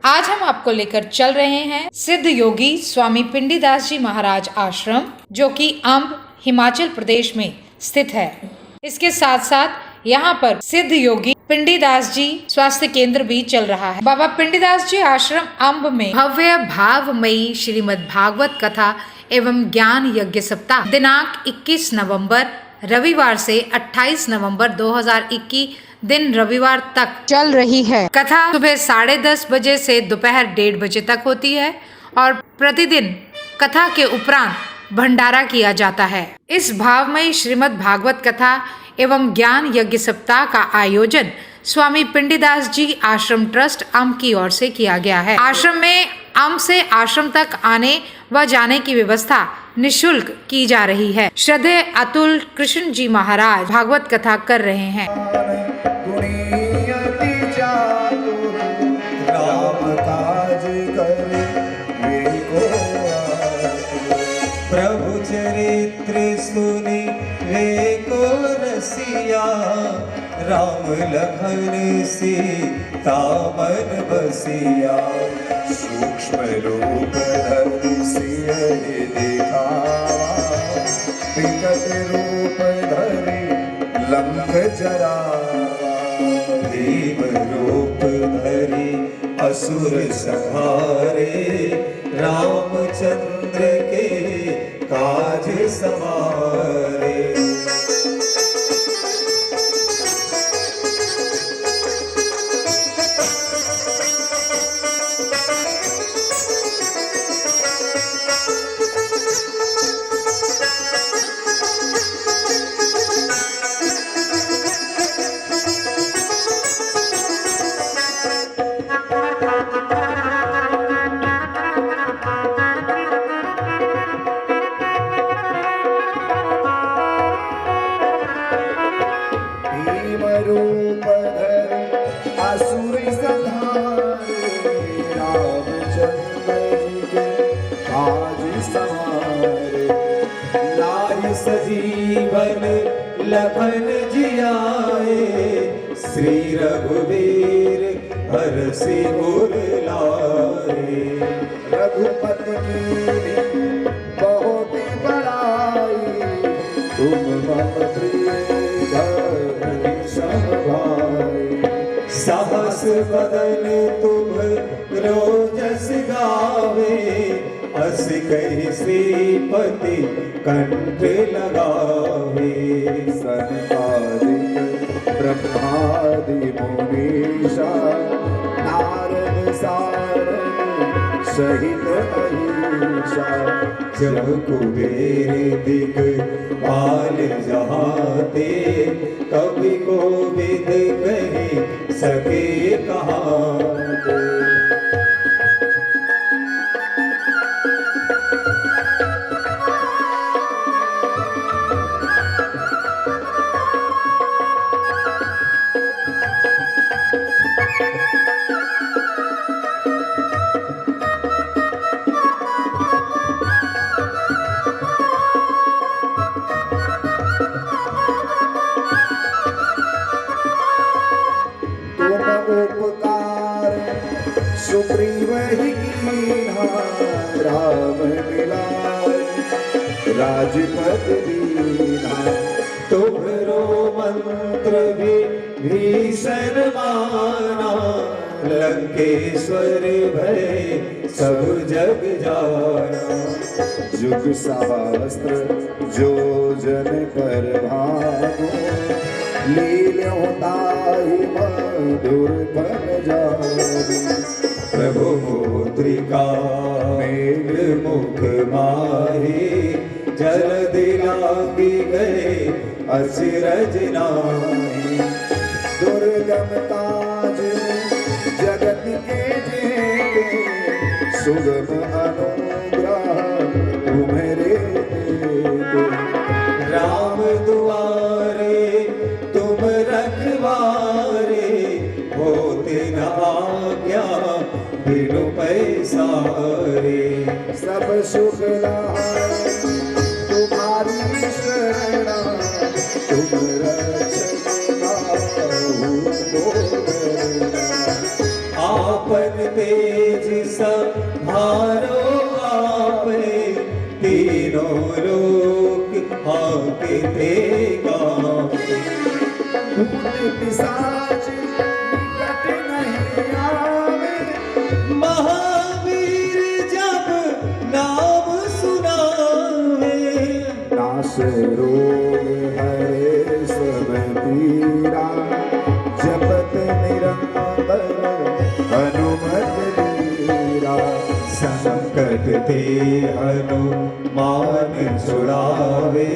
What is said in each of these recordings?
आज हम आपको लेकर चल रहे हैं सिद्ध योगी स्वामी पिंडीदास जी महाराज आश्रम, जो कि अम्ब हिमाचल प्रदेश में स्थित है। इसके साथ साथ यहाँ पर सिद्ध योगी पिंडीदास जी स्वास्थ्य केंद्र भी चल रहा है। बाबा पिंडीदास जी आश्रम अम्ब में भव्य भावमयी श्रीमद् भागवत कथा एवं ज्ञान यज्ञ सप्ताह दिनांक 21 नवंबर रविवार से 28 नवंबर 2021 दिन रविवार तक चल रही है। कथा सुबह 10:30 बजे से दोपहर 1:30 बजे तक होती है और प्रतिदिन कथा के उपरांत भंडारा किया जाता है। इस भावमयी श्रीमद् भागवत कथा एवं ज्ञान यज्ञ सप्ताह का आयोजन स्वामी पिंडीदास जी आश्रम ट्रस्ट अम्ब की ओर से किया गया है। आश्रम में अम्ब से आश्रम तक आने व जाने की व्यवस्था निशुल्क की जा रही है। श्रद्धेय अतुल कृष्ण जी महाराज भागवत कथा कर रहे हैं। प्रभु चरित्र सुनि वे को रसिया, राम लखन सीता मन बसिया। सूक्ष्म रूप धरि सियहि दिखावा, विकट रूप धरि लंक जरावा। भीम रूप धरि असुर संहारे, रामचंद्र के काज सवारे। रूप धरि असुर संहारे, रामचंद्र के काज सवारे। लाय सजीवन लखन जियाए, श्री रघुवीर हरषि उर लाए। रघुपति की बहुत बड़ाई, तुम मम प्रिय सहस बदन तुम रोजस गावे, अस कहि श्रीपति कंठ लगावे। सनकादिक ब्रह्मादि मुनीषा, नारद सारद सहित अहिषा। जब कुबेर दिगपाल जहाते, कवि कोविद कहि सके कहाते। उपकार सुग्रीव ही कीन्हा, राम मिलाय राजपद दीन्हा। तुम्हरो मंत्र विभीषण माना, लंकेश्वर भय सब जग जाना। जुग सहस्त्र जो जन पर भानु, लील्यों ताहि मधुर फल जानु। प्रभु मुद्रिका मेघ मुख माही, जलधि लागी गए अचरज नाहि। दुर्गम काज जगत के जेते, सुगम अनुग्रह तुम्हारे देते। राम दुआरे तुम रखवारे, होते न आज्ञा बिनु पैसारे। सब सुख लाए तुम्हारी शरण, तुम रक्षक आपन ते तेज संहारो आपे, तीनों लोक हाँकते कांपे। भूत पिशाच निकट नहीं आवे, महावीर जब नाम सुनावे, नाश रोग हरे सब पीरा, जपत निरंतर हनुमत वीरा। संकट ते हनुमान छुड़ावे,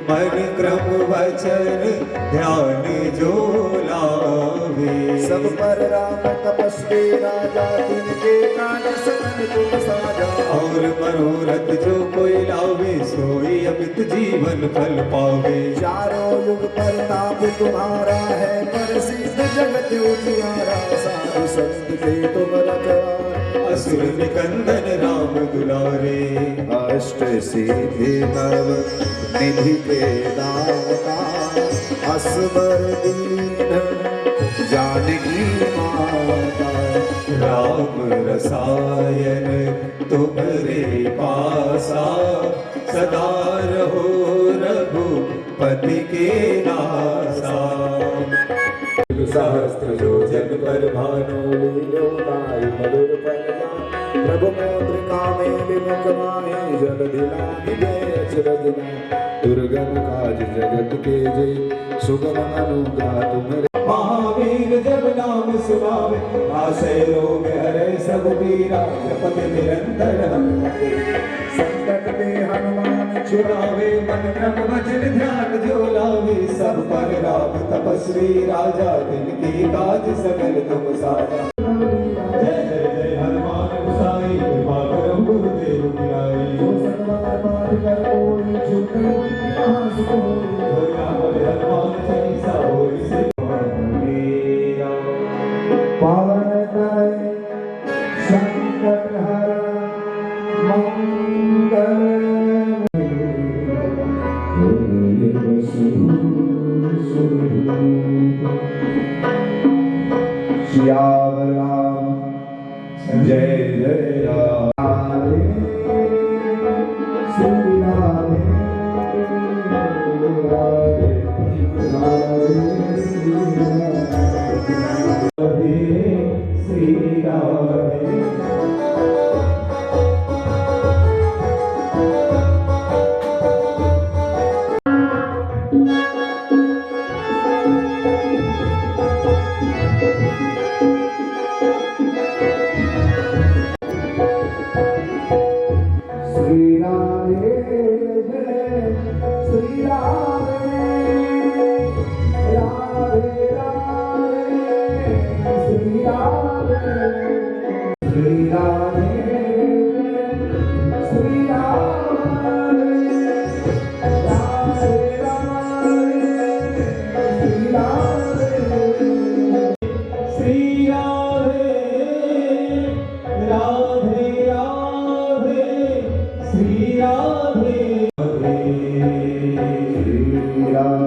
मन क्रम वचन ध्यान जो लावे। सब पर राम तपस्वी राजा, तिनके काज सकल तुम साजा। और मनोरथ जो कोई लावे, सोई अमित जीवन फल पावे। चारों युग परताप तुम्हारा है, प्रसिद्ध जगत उजियारा। साधु संत के तुम रखवारे, असुर निकंदन राम दुलारे। अष्ट सिद्धि नव निधि के दाता, असबर दीन जानकी माता। राम रसायन तुम्हारे पासा, सदा रहो रघुपति के दासा। सहस्त्र योजन पर भानु, लील्योताय मधुर फल जान। प्रभु मुद्रिका में विमुख माहे, जलधि लांघि गए अचरज नाहि। दुर्गम काज जगत के जय, सुगम अनुग्रह तुम्हारे। महावीर जब नाम सुनावे, आशय रोग हरे सब पीरा। जपत निरंतर हनुमत संकट ते हनुमान छुड़ावे, मन क्रम वचन ध्यान जो लावे। सब पर राम तपस्वी राजा, तिनके काज सकल तुम साजा। जय जय जय हनुमान गोसाई, कृपा करो गुरुदेव गिराई। होया बोले हनुमान चालीसा, होई से मेरा। पावन करे संकट हर मंगल। सियावर राम जय जय राम। श्री राधे राधे राधे श्री राधे। श्री राधे। श्री राधे जय श्री राधे राधे राधे श्री राधे। श्री राधे श्री राधे राधे राधे श्री राधे। श्री राधे राधे राधे श्री राधे। श्री राधे श्री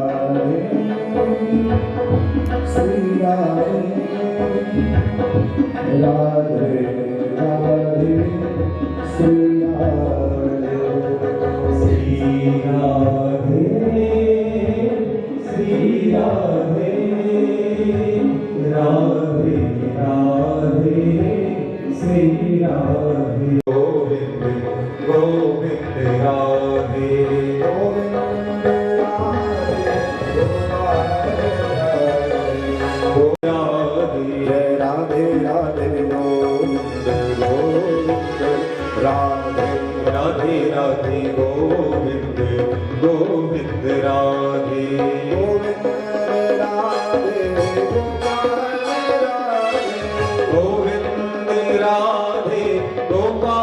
राधे राधे राधे श्री राधे। श्री राधे श्री राधे राधे राधे श्री राधे। गोविंद गोविंद राधे। जय राधे राधे गोविंद गोविंद राधे राधे राधे गोविंद गोविंद राधे। गोविंद राधे गोविंद राधे गोपाल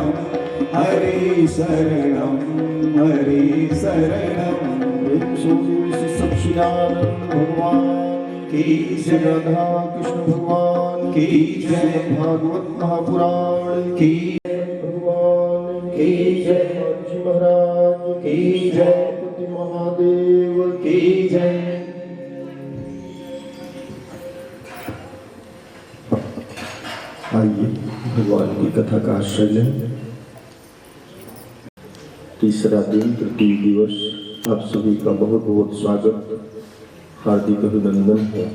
शरणं हरि शरणं हरि शरणं। सच्चिदानंद भगवान की जय, राधा कृष्ण भगवान की जय, भागवत महापुराण की भगवान की जय, जी महाराज की जय, गणपति महादेव की जय। आइए भगवान की कथा का आश्रय लें। तीसरा दिन तृतीय दिवस, आप सभी का बहुत बहुत स्वागत, हार्दिक अभिनंदन है।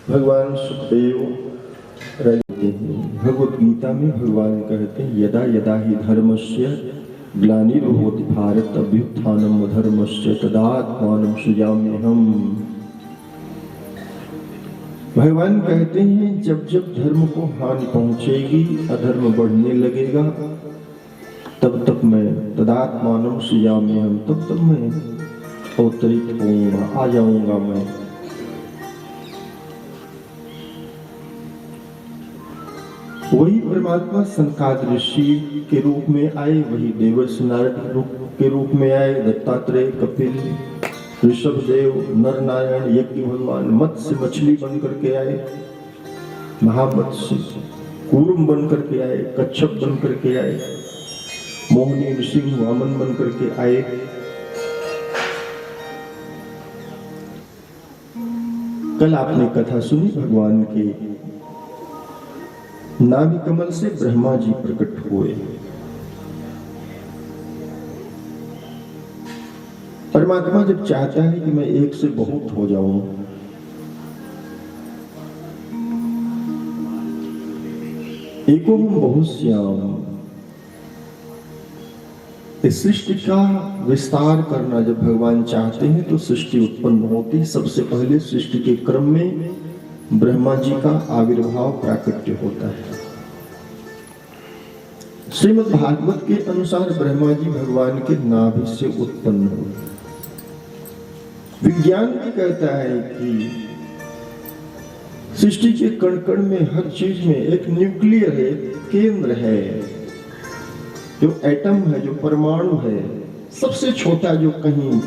भगवान सुखदेव रहते हैं, भगवत गीता में भगवान कहते हैं यदा यदा ही धर्मस्य ग्लानिर्भवति भारत अभ्युत्थानम् अधर्मस्य तदात्मानं सृजाम्यहम्। भगवान कहते हैं जब जब धर्म को हानि पहुंचेगी, अधर्म बढ़ने लगेगा, तब तब मैं तदात्मानं सृजाम्यहम्, तब तब मैं अवतरित होऊंगा, आ जाऊंगा मैं। वही परमात्मा सनकादिक ऋषि के रूप में आए, वही देवर्षि नारद के रूप में आए, दत्तात्रेय, कपिल, ऋषभदेव, नर नारायण, यज्ञ भगवान, मत्स्य मछली बन करके आए, महामत्स्य कूर्म बन करके आए, कच्छप बन करके आए, मोहिनी नृसिंह वामन बन करके आए। कल आपने कथा सुनी भगवान के नाभि कमल से ब्रह्मा जी प्रकट हुए। परमात्मा जब चाहता है कि मैं एक से बहुत हो जाऊं, एको हम बहुत श्याम, इस सृष्टि का विस्तार करना जब भगवान चाहते हैं तो सृष्टि उत्पन्न होती। सबसे पहले सृष्टि के क्रम में ब्रह्मा जी का आविर्भाव प्राकट्य होता है। श्रीमद् भागवत के अनुसार ब्रह्मा जी भगवान के नाभि से उत्पन्न हुए। विज्ञान भी कहता है कि सृष्टि के कण कण में, हर चीज में एक न्यूक्लियर है, केंद्र है, जो एटम है, जो परमाणु है, सबसे छोटा जो कहीं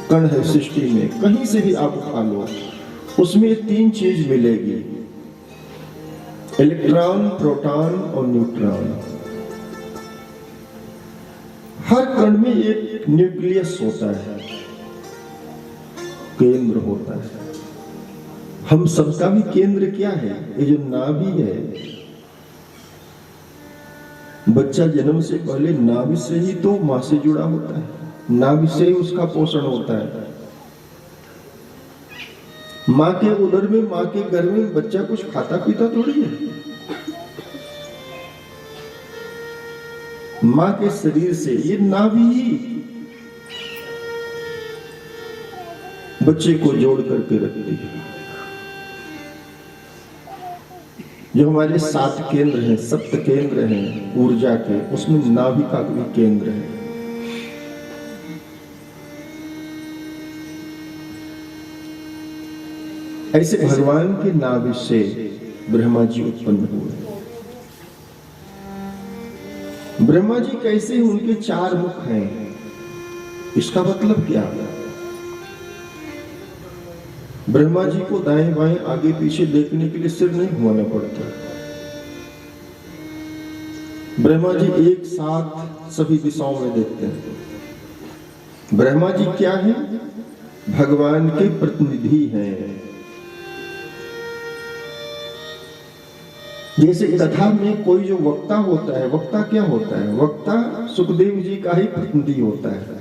कण है सृष्टि में, कहीं से भी आप उठा लो, उसमें तीन चीज मिलेगी, इलेक्ट्रॉन, प्रोटॉन और न्यूट्रॉन। हर कण में एक न्यूक्लियस होता है, केंद्र होता है। हम सबका भी केंद्र क्या है? ये जो नाभि है, बच्चा जन्म से पहले नाभि से ही तो मां से जुड़ा होता है, नाभि से ही उसका पोषण होता है। माँ के उदर में, माँ के गर्भ में बच्चा कुछ खाता पीता थोड़ी है। माँ के शरीर से ये नाभि ही बच्चे को जोड़ करके रखती है। जो हमारे 7 केंद्र हैं, 7 केंद्र हैं ऊर्जा के, उसमें नाभि का भी केंद्र है। ऐसे भगवान के नाभि से ब्रह्मा जी उत्पन्न हुए। ब्रह्मा जी कैसे? उनके 4 मुख हैं। इसका मतलब क्या? ब्रह्मा जी को दाएं बाएं आगे पीछे देखने के लिए सिर नहीं घुमाना पड़ता। ब्रह्मा जी एक साथ सभी दिशाओं में देखते हैं। ब्रह्मा जी क्या है? भगवान के प्रतिनिधि हैं। जैसे कथा में कोई जो वक्ता होता है, वक्ता क्या होता है? वक्ता सुखदेव जी का ही प्रतिनिधि होता है।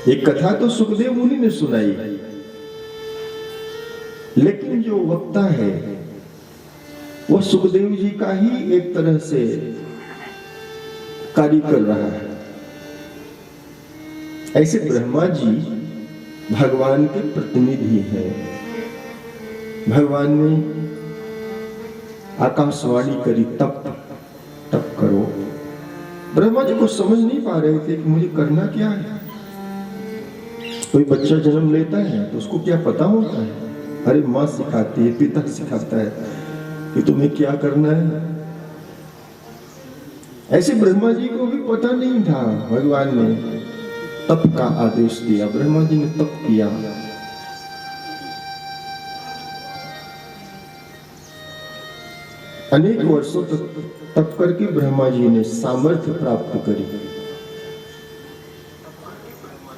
एक कथा तो सुखदेव मुनि ने सुनाई, लेकिन जो वक्ता है वो सुखदेव जी का ही एक तरह से कार्य कर रहा है। ऐसे ब्रह्मा जी भगवान के प्रतिनिधि हैं। भगवान ने आकाशवाणी करी, तप तप करो। ब्रह्मा जी को समझ नहीं पा रहे थे कि मुझे करना क्या है। कोई बच्चा जन्म लेता है तो उसको क्या पता होता है? अरे माँ सिखाती है, पिता सिखाता है कि तुम्हें क्या करना है। ऐसे ब्रह्मा जी को भी पता नहीं था, भगवान ने तप का आदेश दिया, ब्रह्मा जी ने तप किया। अनेक वर्षों तक तप करके ब्रह्मा जी ने सामर्थ्य प्राप्त करी।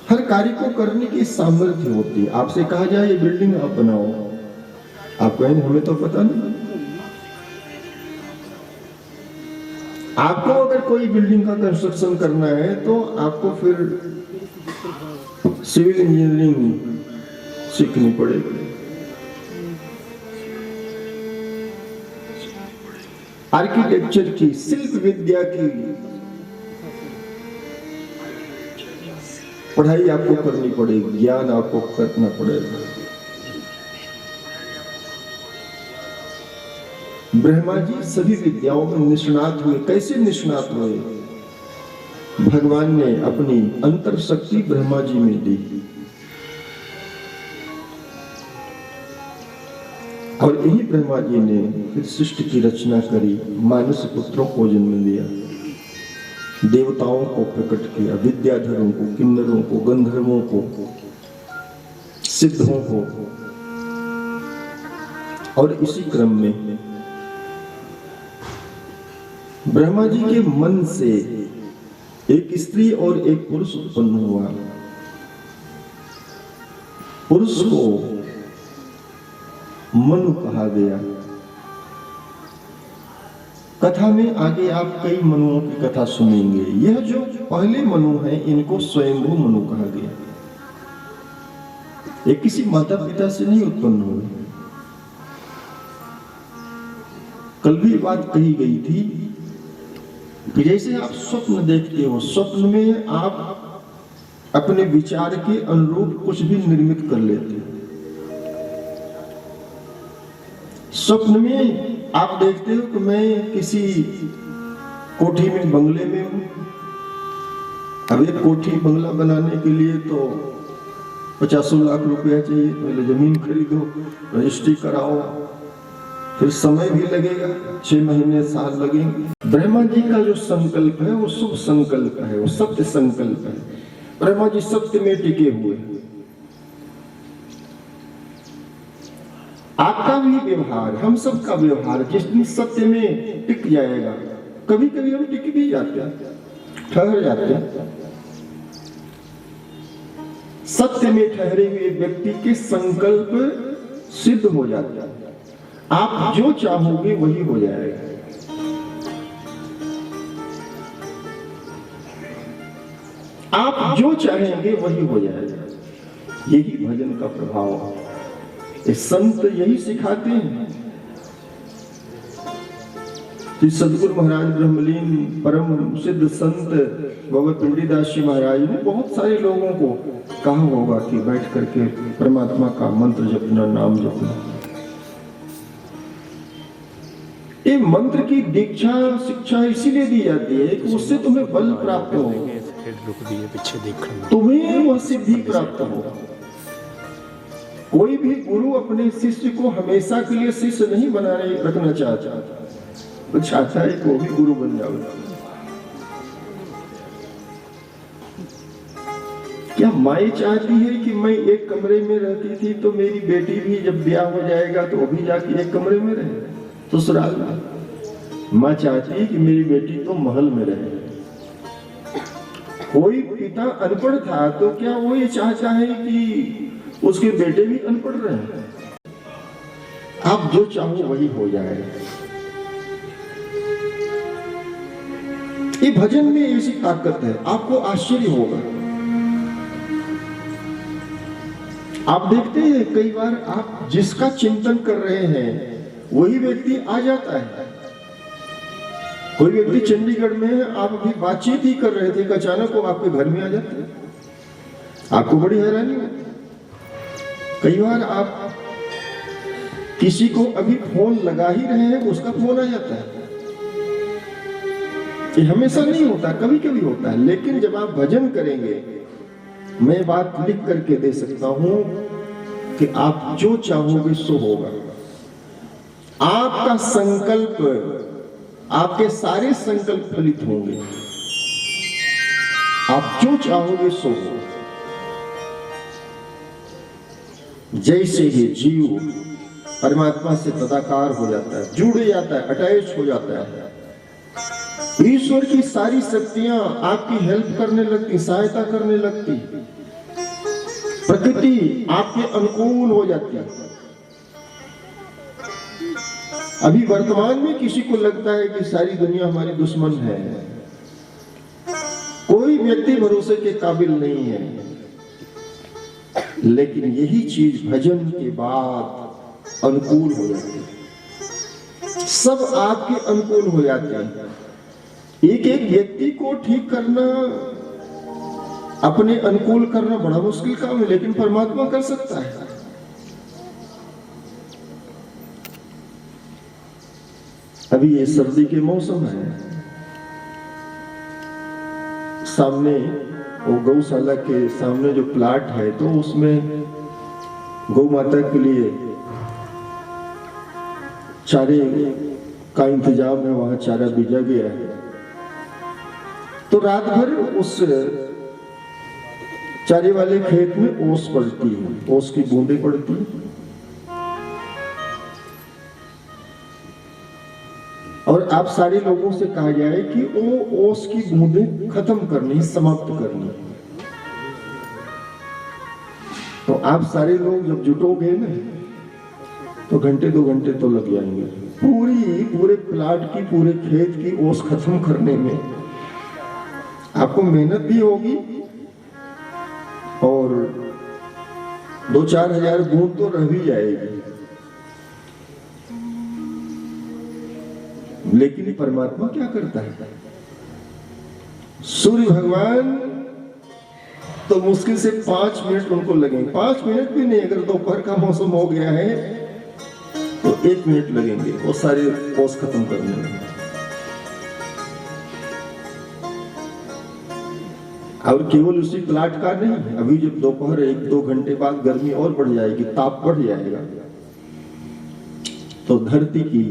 हर कार्य को करने की सामर्थ्य होती है। आपसे कहा जाए ये बिल्डिंग आप बनाओ, आप कहेंगे हमें तो पता नहीं। आपको अगर कोई बिल्डिंग का कंस्ट्रक्शन करना है तो आपको फिर सिविल इंजीनियरिंग सीखनी पड़ेगी, आर्किटेक्चर की, शिल्प विद्या की पढ़ाई आपको करनी पड़ेगी, ज्ञान आपको करना पड़ेगा। ब्रह्मा जी सभी विद्याओं में निष्णात हुए। कैसे निष्णात हुए? भगवान ने अपनी अंतर शक्ति ब्रह्मा जी में दी और यही ब्रह्मा जी ने फिर सृष्टि की रचना करी, मानस पुत्रों को जन्म दिया, देवताओं को प्रकट किया, विद्याधरों को, किन्नरों को, गंधर्वों को, सिद्धों को। और इसी क्रम में ब्रह्मा जी के मन से एक स्त्री और एक पुरुष उत्पन्न हुआ। पुरुष को मनु कहा गया। कथा में आगे आप कई मनुओं की कथा सुनेंगे। यह जो पहले मनु हैं इनको स्वयंभू मनु कहा गया। ये किसी माता पिता से नहीं उत्पन्न हुए। कल भी बात कही गई थी कि जैसे आप स्वप्न देखते हो, स्वप्न में आप अपने विचार के अनुरूप कुछ भी निर्मित कर लेते हो। स्वप्न में आप देखते हो कि मैं किसी कोठी में, बंगले में हूं। अब एक कोठी बंगला बनाने के लिए तो 50 लाख रुपया चाहिए। पहले जमीन खरीदो, रजिस्ट्री कराओ, फिर समय भी लगेगा, 6 महीने, साल लगेंगे। ब्रह्मा जी का जो संकल्प है वो शुभ संकल्प है, वो सत्य संकल्प है। ब्रह्मा जी सत्य में टिके हुए। आपका भी व्यवहार, हम सब का व्यवहार जिस दिन सत्य में टिक जाएगा, कभी कभी हम टिक भी जाते हैं, ठहर जाते हैं। सत्य में ठहरे हुए व्यक्ति के संकल्प सिद्ध हो जाता है। आप जो चाहोगे वही हो जाएगा। आप जो चाहेंगे वही हो जाएगा। यही भजन का प्रभाव है। संत यही सिखाते हैं। श्री सदगुरु महाराज ब्रह्मलीन परम सिद्ध संत बाबा पिंडीदास जी महाराज ने बहुत सारे लोगों को कहा होगा कि बैठ करके परमात्मा का मंत्र जपना, नाम जपना। ये मंत्र की दीक्षा, शिक्षा इसीलिए दी जाती है कि उससे तुम्हें बल प्राप्त हो, तुम्हें वह सिद्धि प्राप्त हो। कोई भी गुरु अपने शिष्य को हमेशा के लिए शिष्य नहीं बनाने रखना चाहता, वो चाहता है कि वो भी गुरु बन जाओ। क्या माई चाहती है कि मैं एक कमरे में रहती थी तो मेरी बेटी भी जब ब्याह हो जाएगा तो वो भी जाके एक कमरे में रहे ससुराल में? माँ चाहती है कि मेरी बेटी तो महल में रहे। कोई पिता अनपढ़ था तो क्या वो ये चाहता है कि उसके बेटे भी अनपढ़ रहे? आप जो चाहो वही हो जाएगा। ये भजन में ऐसी ताकत है, आपको आश्चर्य होगा। आप देखते हैं कई बार आप जिसका चिंतन कर रहे हैं वही व्यक्ति आ जाता है। कोई व्यक्ति चंडीगढ़ में है, आप अभी बातचीत ही कर रहे थे, अचानक वो आपके घर में आ जाते हैं। आपको बड़ी हैरानी होती। कई बार आप किसी को अभी फोन लगा ही रहे हैं, उसका फोन आ जाता है। ये हमेशा नहीं होता, कभी कभी होता है। लेकिन जब आप भजन करेंगे, मैं बात लिख करके दे सकता हूं कि आप जो चाहोगे सो होगा। आपका संकल्प, आपके सारे संकल्प फलित होंगे। आप जो चाहोगे सो होगा। जैसे ही जीव परमात्मा से तदाकार हो जाता है, जुड़ जाता है, अटैच हो जाता है, ईश्वर की सारी शक्तियां आपकी हेल्प करने लगती, सहायता करने लगती, प्रकृति आपके अनुकूल हो जाती है। अभी वर्तमान में किसी को लगता है कि सारी दुनिया हमारी दुश्मन है, कोई व्यक्ति भरोसे के काबिल नहीं है, लेकिन यही चीज भजन के बाद अनुकूल हो जाती है। सब आपके अनुकूल हो जाते हैं। एक एक व्यक्ति को ठीक करना, अपने अनुकूल करना बड़ा मुश्किल काम है, लेकिन परमात्मा कर सकता है। अभी ये सर्दी के मौसम है, सामने वो गौशाला के सामने जो प्लाट है, तो उसमें गौ माता के लिए चारे का इंतजाम है, वहां चारा बीजा गया है। तो रात भर उस चारे वाले खेत में ओस पड़ती है, ओस की बूंदें पड़ती है, और आप सारे लोगों से कहा जाए कि वो ओस की बूंदें खत्म करनी, समाप्त करनी। तो आप सारे लोग जब जुटोगे ना, तो घंटे 2 घंटे तो लग जाएंगे पूरे प्लाट की, पूरे खेत की ओस खत्म करने में। आपको मेहनत भी होगी और 2-4 हजार बूंद तो रह भी जाएगी, लेकिन परमात्मा क्या करता है? सूर्य भगवान तो मुश्किल से 5 मिनट उनको लगेंगे, 5 मिनट भी नहीं, अगर दोपहर का मौसम हो गया है तो 1 मिनट लगेंगे वो सारे ओस खत्म करने में। और केवल उसी प्लाट का नहीं, अभी जब दोपहर 1-2 घंटे बाद गर्मी और बढ़ जाएगी, ताप बढ़ जाएगा, तो धरती की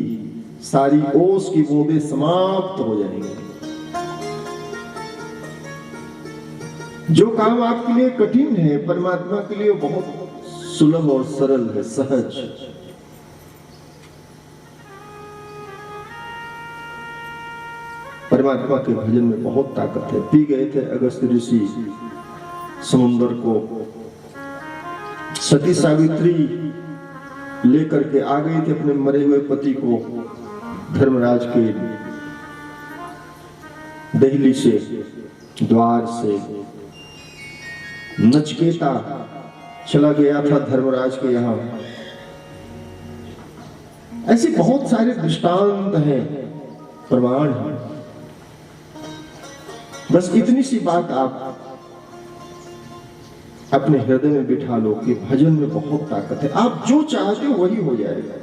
सारी ओस की बूंदें समाप्त हो जाएंगी। जो काम आपके लिए कठिन है, परमात्मा के लिए बहुत सुलभ और सरल है, सहज। परमात्मा के भजन में बहुत ताकत है। पी गए थे अगस्त ऋषि समुद्र को, सती सावित्री लेकर के आ गई थी अपने मरे हुए पति को धर्मराज के दहली से, द्वार से। नचकेता चला गया था धर्मराज के यहाँ। ऐसे बहुत सारे दृष्टांत हैं, प्रमाण हैं। बस इतनी सी बात आप अपने हृदय में बिठा लो कि भजन में बहुत ताकत है। आप जो चाहते हो वही हो जाएगा।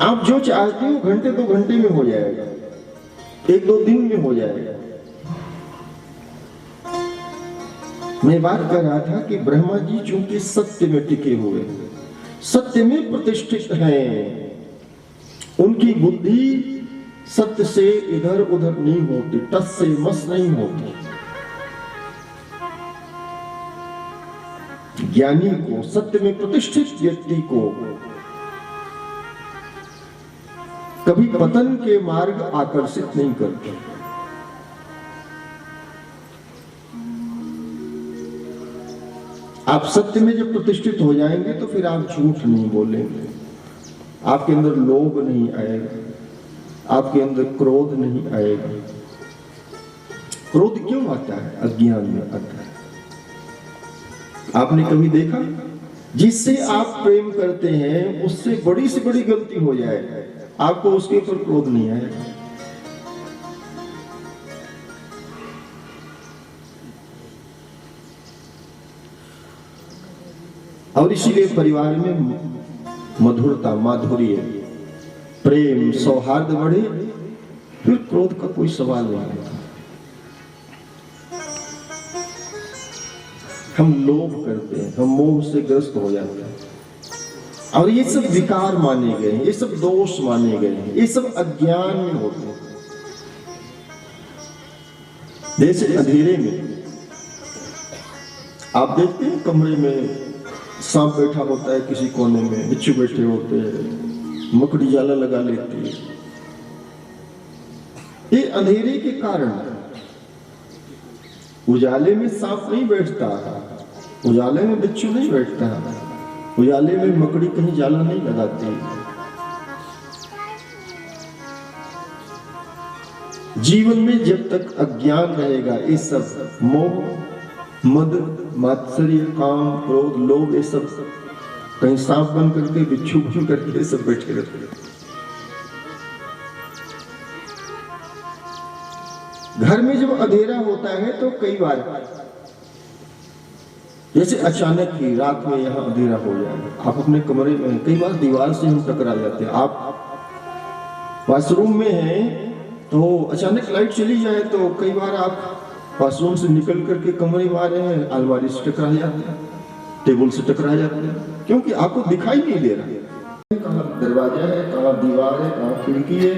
आप जो चाहते हो घंटे 2 घंटे में हो जाएगा, 1-2 दिन में हो जाएगा। मैं बात कर रहा था कि ब्रह्मा जी चूंकि सत्य में टिके हुए, सत्य में प्रतिष्ठित हैं, उनकी बुद्धि सत्य से इधर उधर नहीं होती, टस से मस नहीं होती। ज्ञानी को, सत्य में प्रतिष्ठित व्यक्ति को कभी पतन के मार्ग आकर्षित नहीं करते। आप सत्य में जब प्रतिष्ठित हो जाएंगे तो फिर आप झूठ नहीं बोलेंगे, आपके अंदर लोभ नहीं आएगा, आपके अंदर क्रोध नहीं आएगा। क्रोध क्यों आता है? अज्ञान में आता है। आपने कभी देखा, जिससे आप प्रेम करते हैं उससे बड़ी से बड़ी गलती हो जाए, आपको उसके ऊपर क्रोध नहीं आएगा। और इसीलिए परिवार में मधुरता, माधुर्य, प्रेम, सौहार्द बढ़े, फिर क्रोध का कोई सवाल नहीं आता। हम लोभ करते हैं, हम मोह से ग्रस्त हो जाते हैं, और ये सब विकार माने गए हैं, ये सब दोष माने गए हैं, ये सब अज्ञान में होते हैं। जैसे अंधेरे में आप देखते हैं, कमरे में सांप बैठा होता है, किसी कोने में बिच्छू बैठे होते हैं, मकड़ी जाला लगा लेती है। ये अंधेरे के कारण, उजाले में सांप नहीं बैठता, उजाले में बिच्छू नहीं बैठता, उजाले में मकड़ी कहीं जाला नहीं लगाती। जीवन में जब तक अज्ञान रहेगा, ये सब मोह, मद, मात्सर्य, काम, क्रोध, लोभ, ये सब कहीं सांप बन करके, बिच्छू बन करके सब बैठे रहते हैं। घर में जब अंधेरा होता है तो कई बार जैसे अचानक ही रात में यहाँ अंधेरा हो जाए, आप अपने कमरे में, कई बार दीवार से हम टकरा जाते हैं। आप वॉशरूम में हैं तो अचानक लाइट चली जाए तो कई बार आप वॉशरूम से निकल करके कमरे में आ रहे हैं, अलमारी से टकरा जाते हैं, टेबल से टकरा जाते हैं, क्योंकि आपको दिखाई नहीं दे रहा है कहाँ दरवाजा है, कहाँ दीवार है, कहाँ खिड़की है,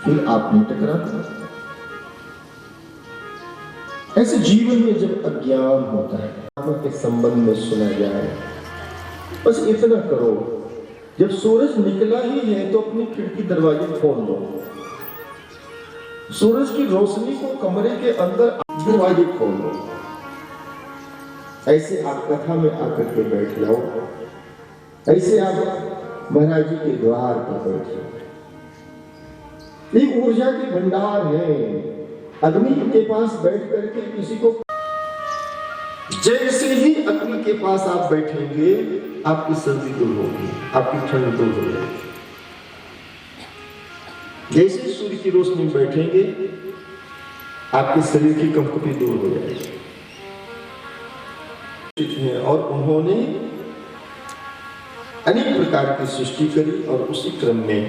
फिर आप नहीं टकराते। ऐसे जीवन में जब अज्ञान होता है, के संबंध में सुना जाए, बस इतना करो, जब सूरज निकला ही है तो अपनी खिड़की दरवाजे खोल दो, सूरज की रोशनी को कमरे के अंदर दरवाजे खोल दो। ऐसे आप कथा में आकर के बैठ जाओ, ऐसे आप महाराज जी के द्वार पर बैठ जाओ। ये ऊर्जा के भंडार है। अग्नि के पास बैठ करके किसी को, जैसे ही अग्नि के पास आप बैठेंगे, आपकी सर्दी दूर होगी, आपकी ठंड दूर हो जाएगी। जैसे सूर्य की रोशनी में बैठेंगे, आपके शरीर की कंपकपी दूर हो जाएगी। और उन्होंने अनेक प्रकार की सृष्टि करी, और उसी क्रम में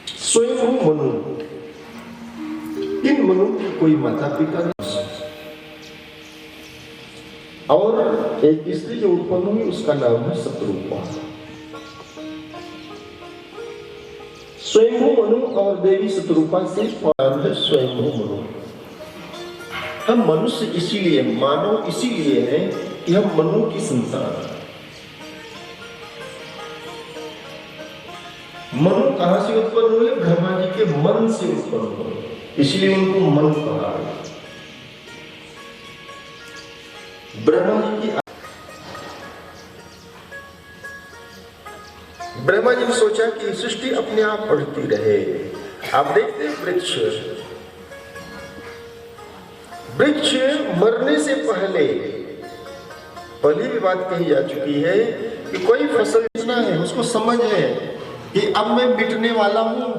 स्वयं मनु, इन मनु की कोई माता पिता नहीं, और एक स्त्री जो उत्पन्न हुई उसका नाम है शत्रुपा। स्वयं मनु और देवी शत्रुपा से नाम है स्वयं मनु। हम मनुष्य इसीलिए, मानव इसीलिए है कि हम मनु की संतान। मनु कहां से उत्पन्न हुए? ब्रह्मा जी के मन से उत्पन्न हुए, इसलिए उनको मनु कहा। ब्रह्मा जी ने सोचा कि सृष्टि अपने आप बढ़ती रहे। आप देखते हैं वृक्ष मरने से पहले भी बात कही जा चुकी है कि कोई फसल बेचना है, उसको समझ है कि अब मैं मिटने वाला हूं,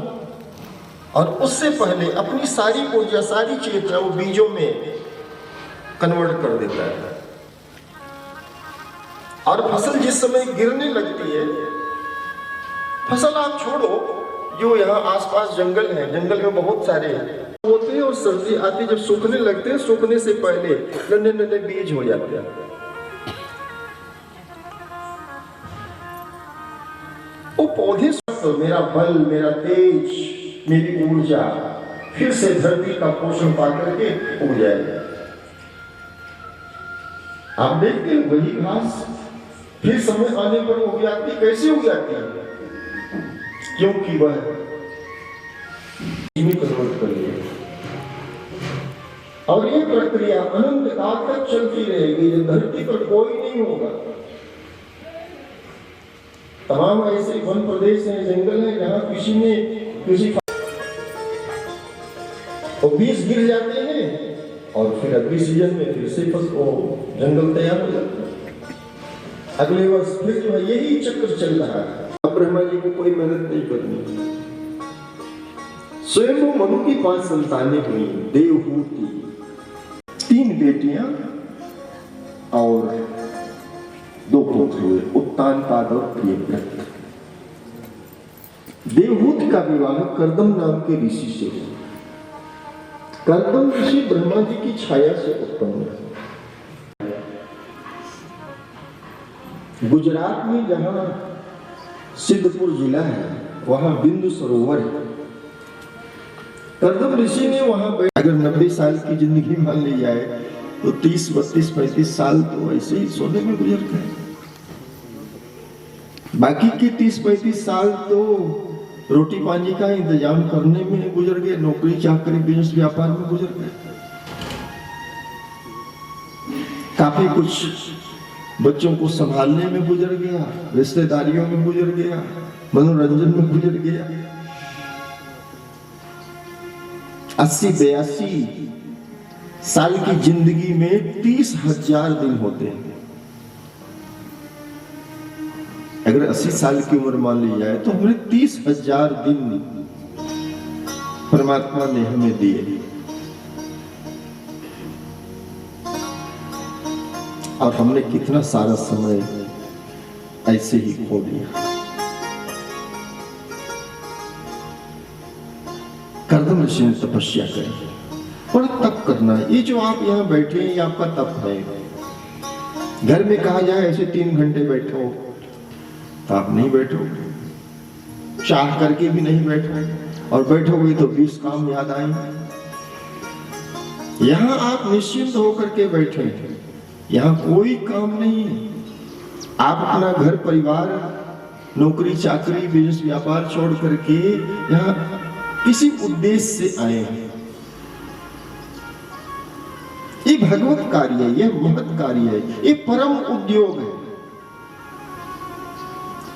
और उससे पहले अपनी सारी ऊर्जा, सारी चेतना वो बीजों में कन्वर्ट कर देता है। और फसल जिस समय गिरने लगती है, फसल आप छोड़ो, जो यहाँ आसपास जंगल है, जंगल में बहुत सारे होते हैं, और सर्दी आती जब सूखने लगते हैं, सूखने से पहले नन्हे नन्हे बीज हो जाते हैं। वो पौधे, मेरा बल, मेरा तेज, मेरी ऊर्जा फिर से धरती का पोषण पा करके उग जाएगा। आप देखते हैं वही घास फिर समय आने पर उग जाती। कैसे उग जाती है? क्योंकि वह कन्वर्ट कर लिया। और ये प्रक्रिया अनंत काल तक चलती रहेगी, जब धरती पर कोई नहीं होगा। तमाम ऐसे वन प्रदेश हैं, जंगल हैं, जहां किसी ने किसी तो बीज गिर जाते हैं, और फिर अगले सीजन में फिर से जंगल तैयार हो जाता है। अगले वर्ष फिर जो है यही चक्र चल रहा है। अब ब्रह्मा जी को कोई मेहनत नहीं करनी। स्वयं वो मनु की 5 संतानें हुई। देवहूति, 3 बेटियां और 2 पुत्र हुए, उत्तानपाद और प्रियव्रत। देवहूति का विवाह कर्दम नाम के ऋषि से हुआ। कर्दम ऋषि ब्रह्मा जी की छाया से उत्पन्न हुए। गुजरात में जहाँ सिद्धपुर जिला है वहाँ बिंदु सरोवर है। कर्दम ऋषि ने वहाँ अगर 90 साल की जिंदगी मान ली जाए तो 30, 32, 35 साल तो ऐसे ही सोने में गुजर गए। बाकी के 30-35 साल तो रोटी पानी का इंतजाम करने में गुजर गए, नौकरी चाकरी बिजनेस व्यापार में गुजर गए। काफी कुछ बच्चों को संभालने में गुजर गया, रिश्तेदारियों में गुजर गया, मनोरंजन में गुजर गया। 80-82 साल की जिंदगी में 30,000 दिन होते हैं। अगर 80 साल की उम्र मान ली जाए तो हमें 30,000 दिन परमात्मा ने हमें दिए और हमने कितना सारा समय ऐसे ही खो दिया। कर्दम ऋषि ने तपस्या करी और तप करना है। ये जो आप यहाँ बैठे हैं ये आपका तप है। घर में कहा जाए ऐसे 3 घंटे बैठो तो आप नहीं बैठोगे, चाह करके भी नहीं बैठोगे, और बैठोगे तो 20 काम याद आएंगे। यहाँ आप निश्चिंत होकर के बैठे हैं, यहाँ कोई काम नहीं है। आप अपना घर परिवार नौकरी चाकरी बिजनेस व्यापार छोड़ करके यहाँ किसी उद्देश्य से आए हैं। ये भगवत कार्य है, ये महत् कार्य है, ये परम उद्योग है।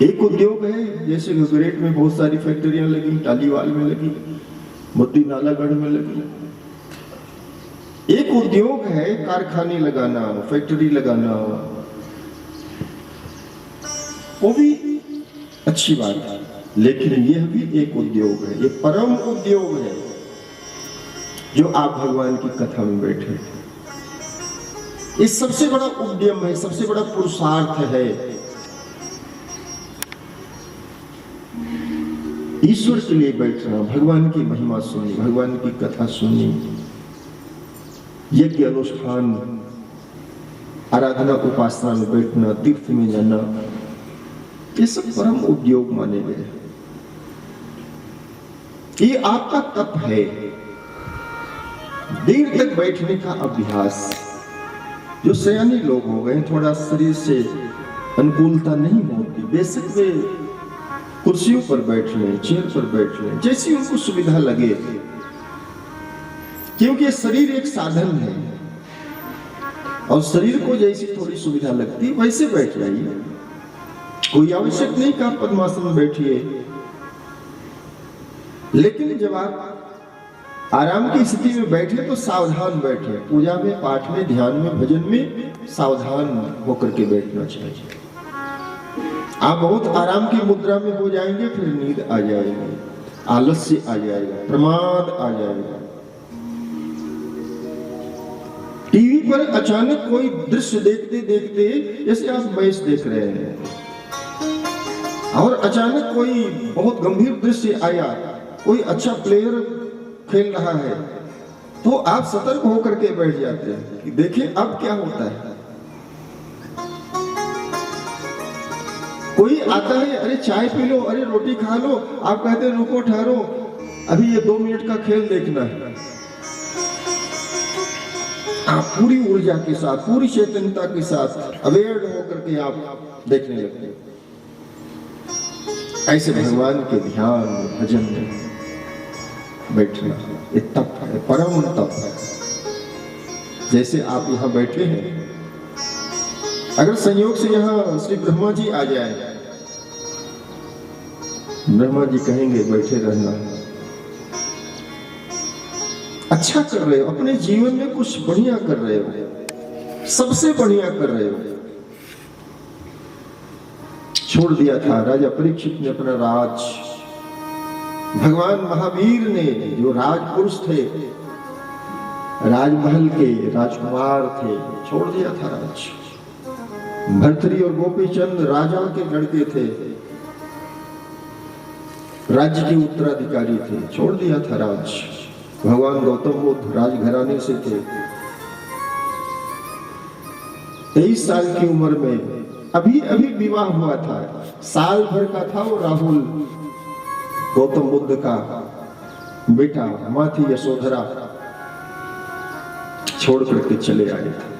एक उद्योग है जैसे गुजरात में बहुत सारी फैक्ट्रियां लगी, टालीवाल में लगी, मोती नालागढ़ में लगी। एक उद्योग है कारखाने लगाना, फैक्ट्री लगाना, वो भी अच्छी बात है, लेकिन यह भी एक उद्योग है, ये परम उद्योग है जो आप भगवान की कथा में बैठे। ये सबसे बड़ा उद्यम है, सबसे बड़ा पुरुषार्थ है। ईश्वर के लिए बैठना, भगवान की महिमा सुननी, भगवान की कथा सुननी, यज्ञ अनुष्ठान आराधना उपासना में बैठना, तीर्थ में जाना, ये सब परम उद्योग माने गए। ये आपका तप है, देर तक बैठने का अभ्यास। जो सयानी लोग हो गए, थोड़ा शरीर से अनुकूलता नहीं होती, बेशक वे कुर्सियों पर बैठ लें, चेयर पर बैठ लें, जैसी उनको सुविधा लगे, क्योंकि शरीर एक साधन है और शरीर को जैसी थोड़ी सुविधा लगती है वैसे बैठ जाइए। कोई आवश्यक नहीं कि आप पद्मासन में बैठिए, लेकिन जब आप आराम की स्थिति में बैठे तो सावधान बैठे। पूजा में, पाठ में, ध्यान में, भजन में सावधान होकर के बैठना चाहिए। आप बहुत आराम की मुद्रा में हो जाएंगे, फिर नींद आ जाएगी, आलस्य आ जाएगा, प्रमाद आ जाएगा। टीवी पर अचानक कोई दृश्य देखते देखते, जैसे आप मैच देख रहे हैं और अचानक कोई बहुत गंभीर दृश्य आया, कोई अच्छा प्लेयर खेल रहा है, तो आप सतर्क होकर के बैठ जाते हैं कि देखें अब क्या होता है। कोई आता है, अरे चाय पी लो, अरे रोटी खा लो, आप कहते हैं रुको ठहरो, अभी ये 2 मिनट का खेल देखना है। आप पूरी ऊर्जा के साथ, पूरी चेतनता के साथ अवेयर होकर के आप देखने लगते हैं। ऐसे भगवान के ध्यान भजन में बैठना ये तप है, परम तप है। जैसे आप यहाँ बैठे हैं, अगर संयोग से यहाँ श्री ब्रह्मा जी आ जाए, ब्रह्मा जी कहेंगे बैठे रहना, अच्छा कर रहे हो, अपने जीवन में कुछ बढ़िया कर रहे हो, सबसे बढ़िया कर रहे हो। छोड़ दिया था राजा परीक्षित ने अपना राज, भगवान महावीर ने जो राजपुरुष थे, राजमहल के राजकुमार थे, छोड़ दिया था राज। भर्तृहरि और गोपीचंद राजा के लड़के थे, राज्य के उत्तराधिकारी थे, छोड़ दिया था राज। भगवान गौतम बुद्ध राजघराने से थे, 23 साल की उम्र में अभी अभी विवाह हुआ था, साल भर का था। वो राहुल गौतम बुद्ध का बेटा, माँ थी यशोधरा, छोड़ करके चले आए थे।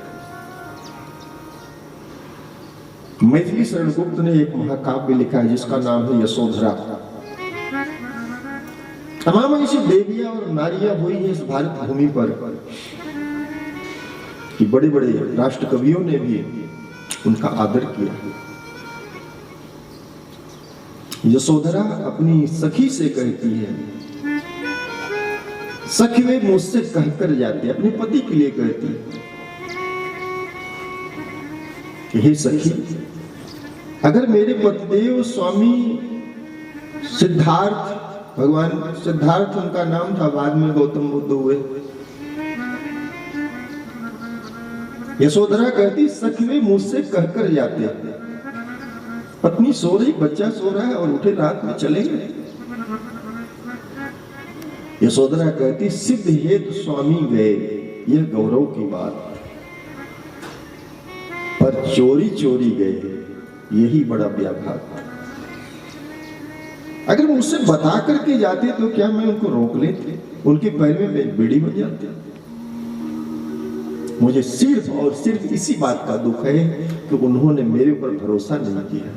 मैथिली शरण गुप्त ने एक महाकाव्य लिखा है जिसका नाम है यशोधरा। तमाम ऐसी देवियां और नारियां हुई हैं इस भारत भूमि पर कि बड़े बड़े राष्ट्र कवियों ने भी उनका आदर किया। यशोधरा अपनी सखी से कहती है, सखी वे मुझसे कहकर जाती है, अपने पति के लिए कहती है कि हे सखी, अगर मेरे पतिदेव स्वामी सिद्धार्थ, भगवान सिद्धार्थ उनका नाम था, बाद में गौतम बुद्ध हुए। यशोधरा कहती, सखी वे मुझसे कहकर जाते, पत्नी सो रही, बच्चा सो रहा है और उठे रात में चले गए। यशोधरा कहती, सिद्ध हेतु स्वामी गए, यह गौरव की बात, पर चोरी चोरी गए, यही बड़ा व्यापार। अगर मुझसे बता करके जाते तो क्या मैं उनको रोक लेते, उनके पैर में बेड़ी बन जाती। मुझे सिर्फ और सिर्फ इसी बात का दुख है कि उन्होंने मेरे ऊपर भरोसा नहीं किया,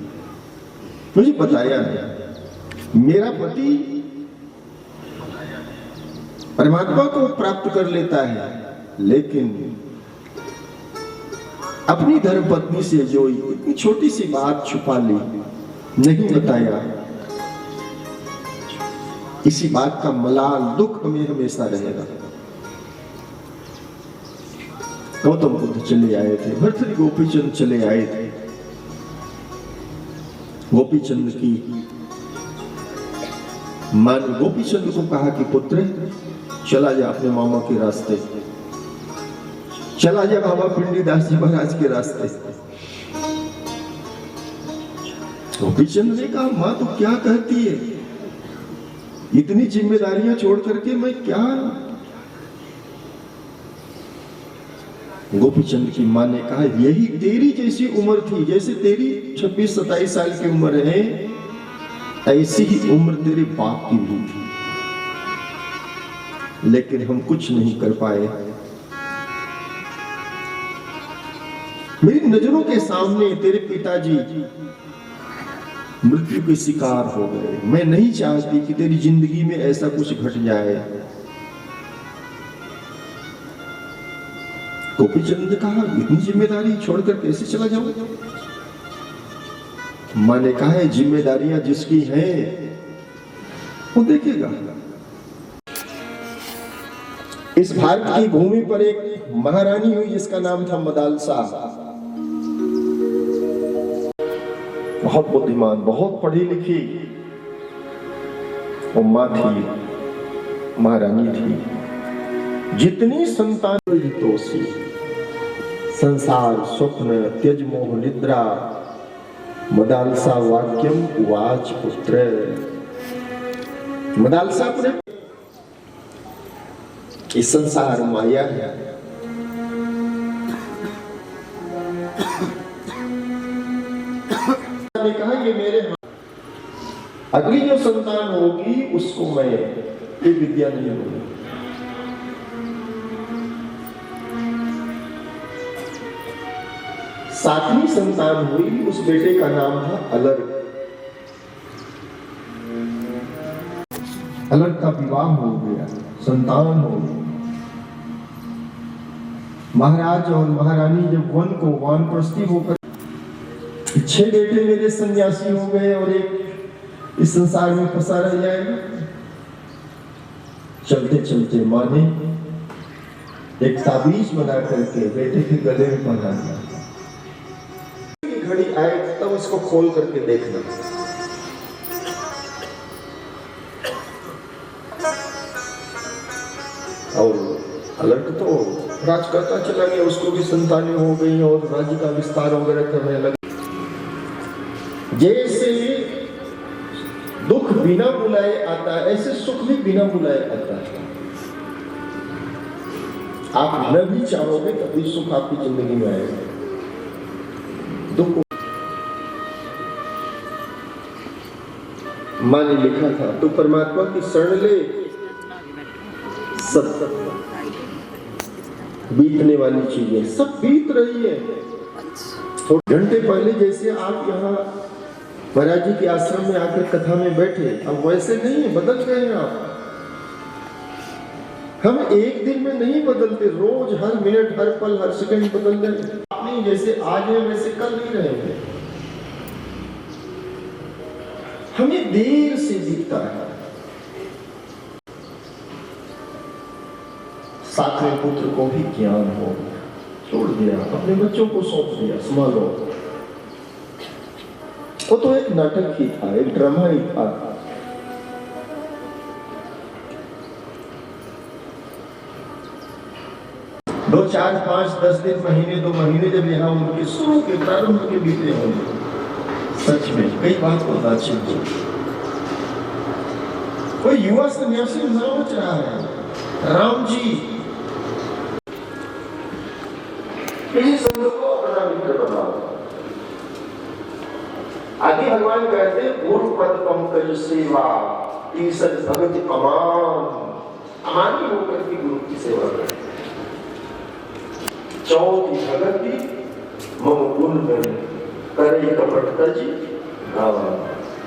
मुझे बताया नहीं। मेरा पति परमात्मा को प्राप्त कर लेता है, लेकिन अपनी धर्मपत्नी से जो इतनी छोटी सी बात छुपा ली, नहीं बताया, इसी बात का मलाल दुख हमें हमेशा रहेगा। गौतम बुद्ध चले आए थे, भर्तृहरि गोपीचंद चले आए थे। गोपीचंद की मां ने गोपीचंद को कहा कि पुत्र चला जा अपने मामा के रास्ते, चला जा बाबा पिंडीदास जी महाराज के रास्ते। गोपीचंद ने कहा, मां तो क्या कहती है, इतनी जिम्मेदारियां छोड़ करके मैं क्या। गोपीचंद की मां ने कहा, यही तेरी जैसी उम्र थी, जैसे तेरी 26-27 साल की उम्र है, ऐसी ही उम्र तेरे बाप की भी थी, लेकिन हम कुछ नहीं कर पाए। मेरी नजरों के सामने तेरे पिताजी मृत्यु के शिकार हो गए। मैं नहीं चाहती कि तेरी जिंदगी में ऐसा कुछ घट जाए। गोपीचंद ने कहा, इतनी जिम्मेदारी छोड़कर कैसे चला जाऊं? मां ने कहा है, जिम्मेदारियां जिसकी हैं वो देखेगा। इस भारत की भूमि पर एक महारानी हुई जिसका नाम था मदालसा। बहुत बुद्धिमान, बहुत पढ़ी लिखी वो मां थी, महारानी थी। जितनी संतान तोसी, संसार स्वप्न त्यज मोह निद्रा, मदालसा वाक्यम उवाच पुत्र। मदालसा अपने इस संसार माया है, ने कहा ये मेरे अगली जो संतान होगी उसको मैं ये विद्या नहीं दूंगी। सातवीं संतान हुई, उस बेटे का नाम था अलर्क। अलर्क का विवाह हो गया, संतान हो गई। महाराज और महारानी जब वन को वानप्रस्थी होकर 6 बेटे मेरे सन्यासी हो गए और एक इस संसार में फंसा रह जाएगा। चलते चलते मां ने एक ताबीज बना करके बेटे के गले में पहना दिया। घड़ी आए तब उसको खोल करके देखना। और अलर्क तो राज करता चला गया, उसको भी संतानें हो गई और राज्य का विस्तार वगैरह करने लगे। जैसे दुख बिना बुलाए आता है, ऐसे सुख भी बिना बुलाए आता है। आप न भी चाहोगे तभी सुख आपकी जिंदगी में आएगा। दुख माँ ने लिखा था, तो परमात्मा की शरण ले, सब बीतने वाली चीजें सब बीत रही है। थोड़े घंटे पहले जैसे आप यहाँ महाराज जी के आश्रम में आकर कथा में बैठे, अब वैसे नहीं है, बदल गए हैं आप। हम एक दिन में नहीं बदलते, रोज हर मिनट हर पल हर सेकंड बदल रहे हैं। आप नहीं, जैसे आज है वैसे कल नहीं रहेंगे। हमें देर से दिखता है। सातवें पुत्र को भी ज्ञान हो गया, छोड़ दिया, अपने बच्चों को सौंप दिया, संभालो। वो तो एक नाटक ही था, एक ड्रामा ही था। दो, चार, 5, 10 दिन, महीने, 2 महीने जब यहाँ उनके शुरू के प्रारंभ के बीते होंगे, सच में कई बात को दाचित हो। कोई युवा सन्यासी सोच रहा है, राम जी इस संत को अपना मित्र बनाओ। आदि भगवान कहते गुरु पद पंकज सेवा तीसर भगत अमानी होकर के गुरु की सेवा करते। चौथी भगति मम गुण करे कपट तजी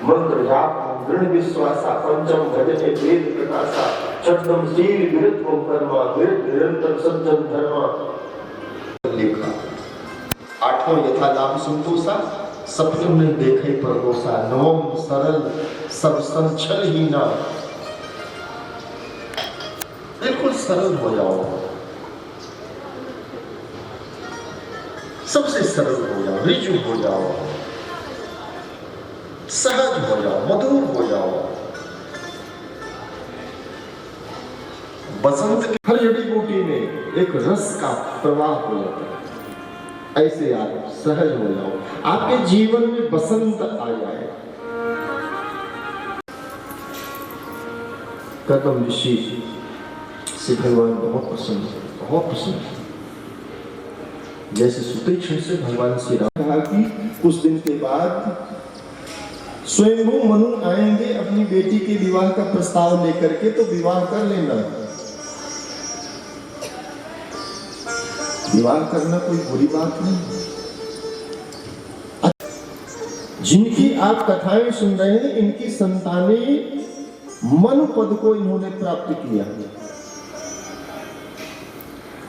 मंत्र जाप दृढ़ विश्वासा पंचम भजने वेद प्रकाशा छठम शील विरत्वम कर्मा विरत निरंतर सज्जन धर्मा। लिखा 8वां यथा लाभ संतोषा सपने में देखे परदोषा। 9वां सरल सब संचल ही ना, बिल्कुल सरल हो जाओ, सबसे सरल हो जाओ, रिजु हो जाओ, सहज हो जाओ, मधुर हो जाओ। बसंत की हर जड़ी बूटी में एक रस का प्रवाह हो जाता है। ऐसे आप सहज हो जाओ, आपके जीवन में बसंत आ जाए। कदम ऋषि से भगवान बहुत प्रसन्न है, बहुत प्रसन्न है। जैसे सुते क्षण से भगवान श्री राम कहा कि कुछ दिन के बाद स्वयं मनु आएंगे अपनी बेटी के विवाह का प्रस्ताव लेकर के, तो विवाह कर लेना। विवाह करना कोई बुरी बात नहीं। जिनकी आप कथाएं सुन रहे हैं, इनकी संतानें मनु पद को इन्होंने प्राप्त किया।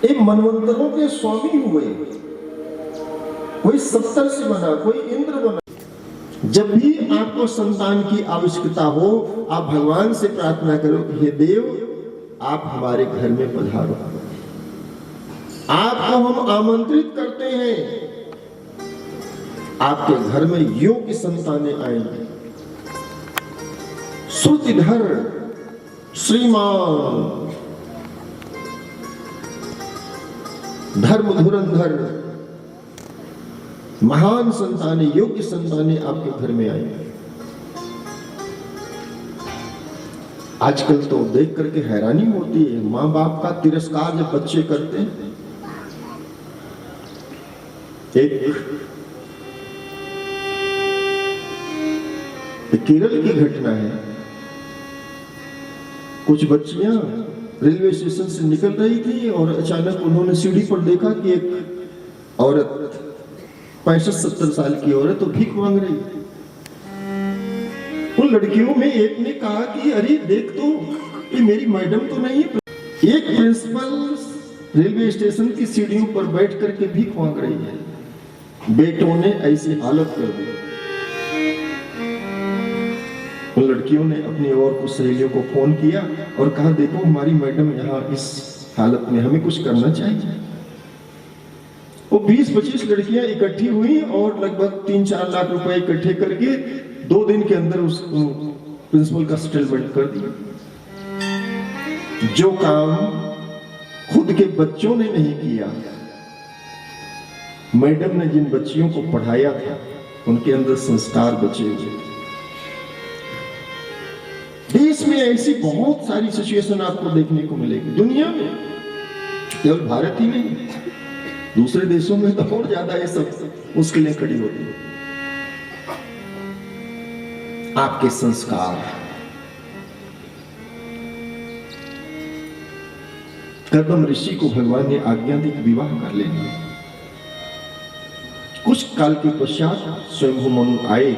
ये मनवंतरों के स्वामी हुए, कोई सप्तर्षि बना, कोई इंद्र बना। जब भी आपको संतान की आवश्यकता हो, आप भगवान से प्रार्थना करो, हे देव आप हमारे घर में पधारो। आपको हम आमंत्रित करते हैं, आपके घर में योग्य संतानें आएंगे। श्रुतिधर श्रीमान धर्म धुरंधर महान संतानें, योग्य संतानें आपके घर में आएंगे। आजकल तो देख करके हैरानी होती है, माँ बाप का तिरस्कार जब बच्चे करते हैं। एक केरल की घटना है। कुछ बच्चियां रेलवे स्टेशन से निकल रही थी और अचानक उन्होंने सीढ़ी पर देखा कि एक औरत 65-70 साल की औरत तो भीख मांग रही। उन लड़कियों में एक ने कहा कि अरे देख तो, ये मेरी मैडम तो नहीं है। एक प्रिंसिपल रेलवे स्टेशन की सीढ़ियों पर बैठ करके भीख मांग रही है। बेटों ने ऐसी हालत कर दी। उन लड़कियों ने अपनी और कुछ सहेलियों को फोन किया और कहा देखो हमारी मैडम यहाँ इस हालत में, हमें कुछ करना चाहिए। वो 20-25 लड़कियां इकट्ठी हुई और लगभग 3-4 लाख रुपए इकट्ठे करके 2 दिन के अंदर उस प्रिंसिपल का सेटलमेंट कर दिया। जो काम खुद के बच्चों ने नहीं किया, मैडम ने जिन बच्चियों को पढ़ाया था उनके अंदर संस्कार बचे हुए। देश में ऐसी बहुत सारी सिचुएशन आपको देखने को मिलेगी, दुनिया में, केवल भारत ही नहीं, दूसरे देशों में तो और ज्यादा ये सब मुश्किलें खड़ी होती है। आपके संस्कार। कर्दम ऋषि को भगवान ने आज्ञा दी कि विवाह कर लेंगे। कुछ काल के पश्चात स्वयं मनु आए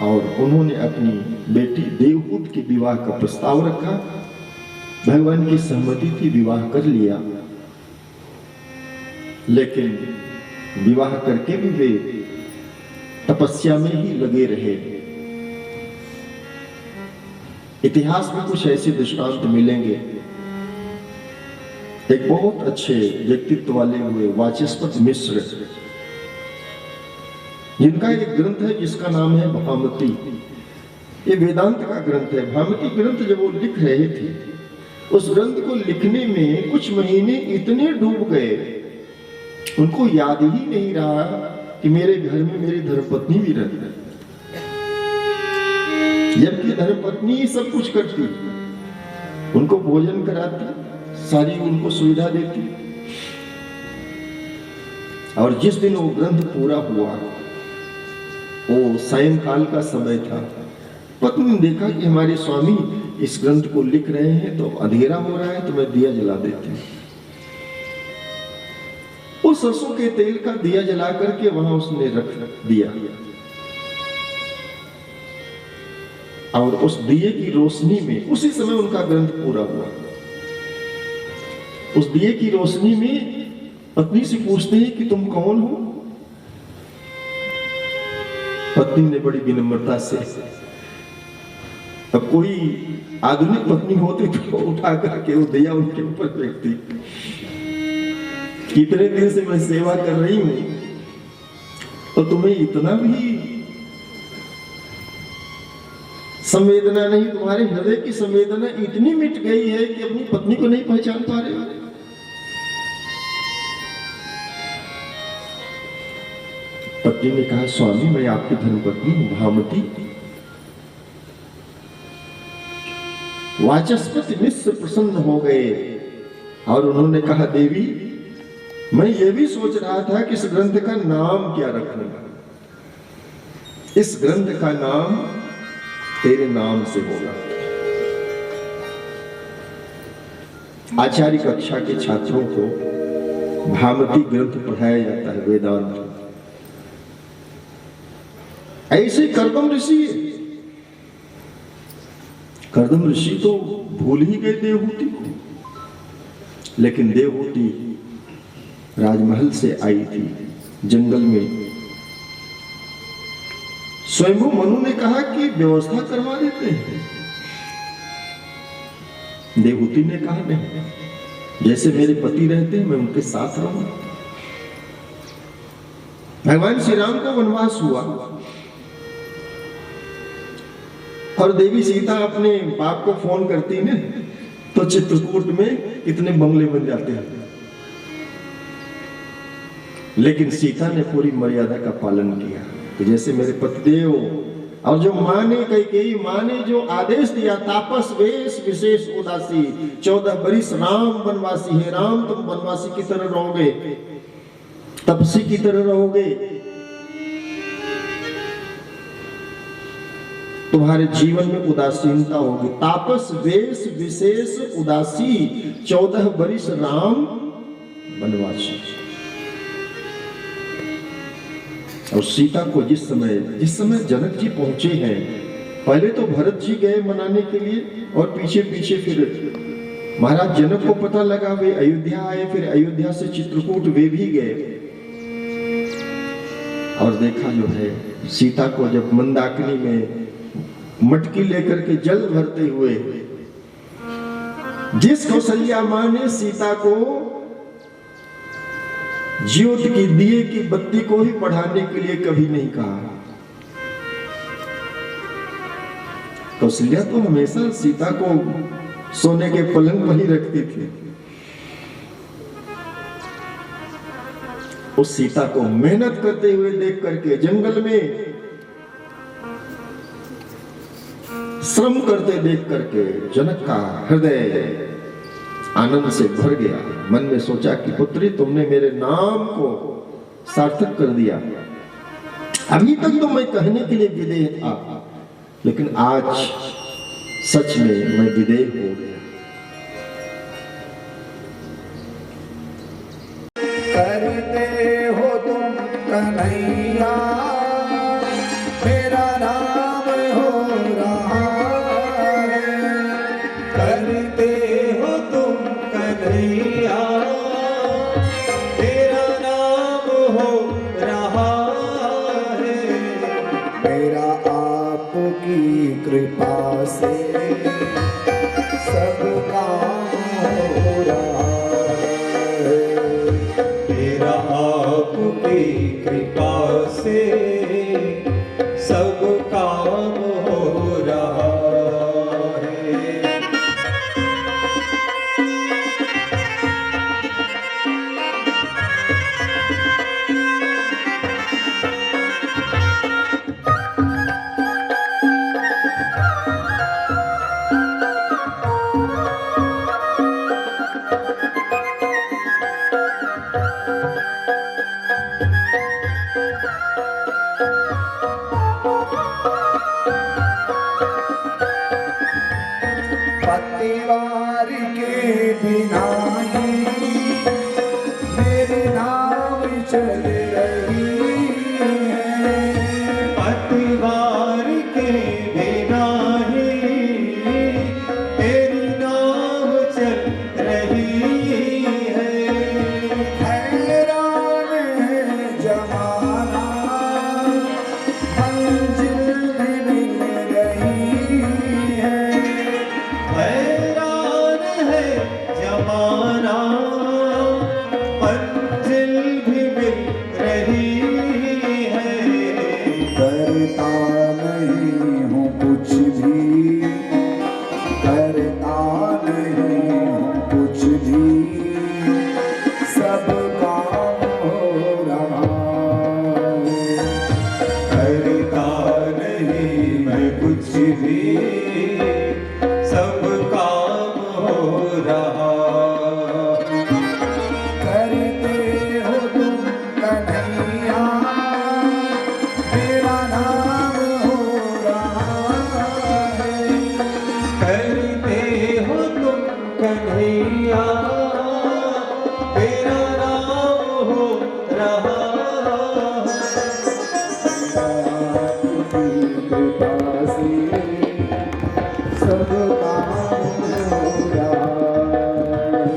और उन्होंने अपनी बेटी देवहूति के विवाह का प्रस्ताव रखा। भगवान की सहमति थी, विवाह कर लिया। लेकिन विवाह करके भी वे तपस्या में ही लगे रहे। इतिहास में कुछ ऐसे दृष्टांत मिलेंगे। एक बहुत अच्छे व्यक्तित्व वाले हुए वाचस्पति मिश्र, जिनका एक ग्रंथ है जिसका नाम है भामती। ये वेदांत का ग्रंथ है। भामती ग्रंथ जब वो लिख रहे थे, उस ग्रंथ को लिखने में कुछ महीने इतने डूब गए, उनको याद ही नहीं रहा कि मेरे घर में मेरी धर्मपत्नी भी रहती है, जबकि धर्मपत्नी सब कुछ करती, उनको भोजन कराती, सारी उनको सुविधा देती। और जिस दिन वो ग्रंथ पूरा हुआ, वो सायंकाल का समय था, पत्नी ने देखा कि हमारे स्वामी इस ग्रंथ को लिख रहे हैं, तो अंधेरा हो रहा है, तो मैं दिया जला देती हूँ। उस सरसों के तेल का दिया जला करके वहां उसने रख दिया, और उस दिए की रोशनी में उसी समय उनका ग्रंथ पूरा हुआ। उस दिए की रोशनी में पत्नी से पूछते हैं कि तुम कौन हो? पत्नी ने बड़ी विनम्रता से, अब कोई आधुनिक पत्नी होती तो उठा करके वो दिया उनके ऊपर फेंकती। कितने दिन से मैं सेवा कर रही हूं और तुम्हें इतना भी संवेदना नहीं, तुम्हारे हृदय की संवेदना इतनी मिट गई है कि अपनी पत्नी को नहीं पहचान पा रहे हो। पत्नी ने कहा, स्वामी मैं आपकी धर्मपत्नी हूं, भामती। वाचस्पति मिश्र प्रसन्न हो गए और उन्होंने कहा, देवी मैं ये भी सोच रहा था कि इस ग्रंथ का नाम क्या रखूंगा। इस ग्रंथ का नाम तेरे नाम से होगा। आचार्य कक्षा के छात्रों को भामती ग्रंथ पढ़ाया जाता है, वेदांत। ऐसे कर्दम ऋषि, कर्दम ऋषि तो भूल ही गए देवहूति को, लेकिन देवहूति राजमहल से आई थी, जंगल में। स्वयं मनु ने कहा कि व्यवस्था करवा देते हैं। देवहूति ने कहा नहीं, जैसे मेरे पति रहते हैं मैं उनके साथ रहूं। भगवान श्री राम को वनवास हुआ और देवी सीता अपने बाप को फोन करती ने तो चित्रकूट में कितने बंगले बन जाते हैं। लेकिन सीता ने पूरी मर्यादा का पालन किया। तो जैसे मेरे पतिदेव और जो माँ ने कई माँ ने जो आदेश दिया, तापस वेश विशेष उदासी, 14 बरिस राम वनवासी है। राम तुम वनवासी की तरह रहोगे, तपसी की तरह रहोगे, तुम्हारे जीवन में उदासीनता होगी। तापस वेश विशेष उदासी, 14 बरिस राम वनवासी। और सीता को जिस समय जनक जी पहुंचे हैं, पहले तो भरत जी गए मनाने के लिए और पीछे पीछे फिर महाराज जनक को पता लगा, वे अयोध्या आए, फिर अयोध्या से चित्रकूट वे भी गए। और देखा जो है सीता को जब मंदाकिनी में मटकी लेकर के जल भरते हुए, जिस कौशल्या मां ने सीता को ज्योत की दिए की बत्ती को ही बढ़ाने के लिए कभी नहीं कहा। कौशल्या तो हमेशा सीता को सोने के पलंग पर ही रखती थी। उस सीता को मेहनत करते हुए देख करके, जंगल में श्रम करते देख करके जनक का हृदय आनंद से भर गया। मन में सोचा कि पुत्री तुमने मेरे नाम को सार्थक कर दिया। अभी तक तो मैं कहने के लिए विदेह था, लेकिन आज सच में मैं विदेह हो गया। करते हो तुम कन्हैया, मेरा नाम हो रहा है। करते हो तुम कन्हैया, तेरा नाम हो रहा है। मेरा आपकी कृपा से सब काम हो रहा है। तेरा आपकी कृपा से सब काम हो रहा है। पतिवार के बिना ही मेरी नाव चल रही है। पतवार के बिना ही तेरी नाव चल रही है। हैरान है जमाना, मंजिल भी मिल रही है। हैरान है जमाना, मंजिल भी मिल रही है। करता नहीं हूँ कुछ भी, करता नहीं हूँ कुछ भी, सब काम हो रहा है। करता नहीं मैं कुछ भी, सब काम हो रहा। करते हो तुम कन्हैया, मेरा नाम हो रहा है। करते हो तुम कन्हैया, तेरा नाम हो रहा। आपकी कृपा से सब काम हो रहा है।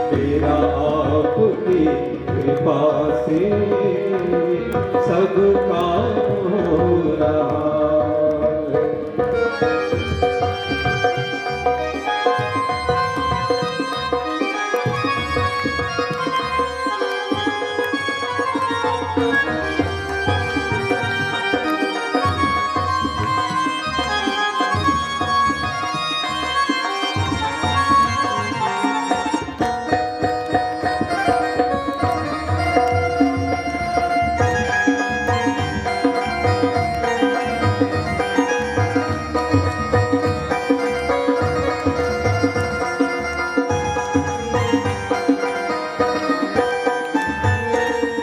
तेरा आपकी कृपा से सब काम हो रहा।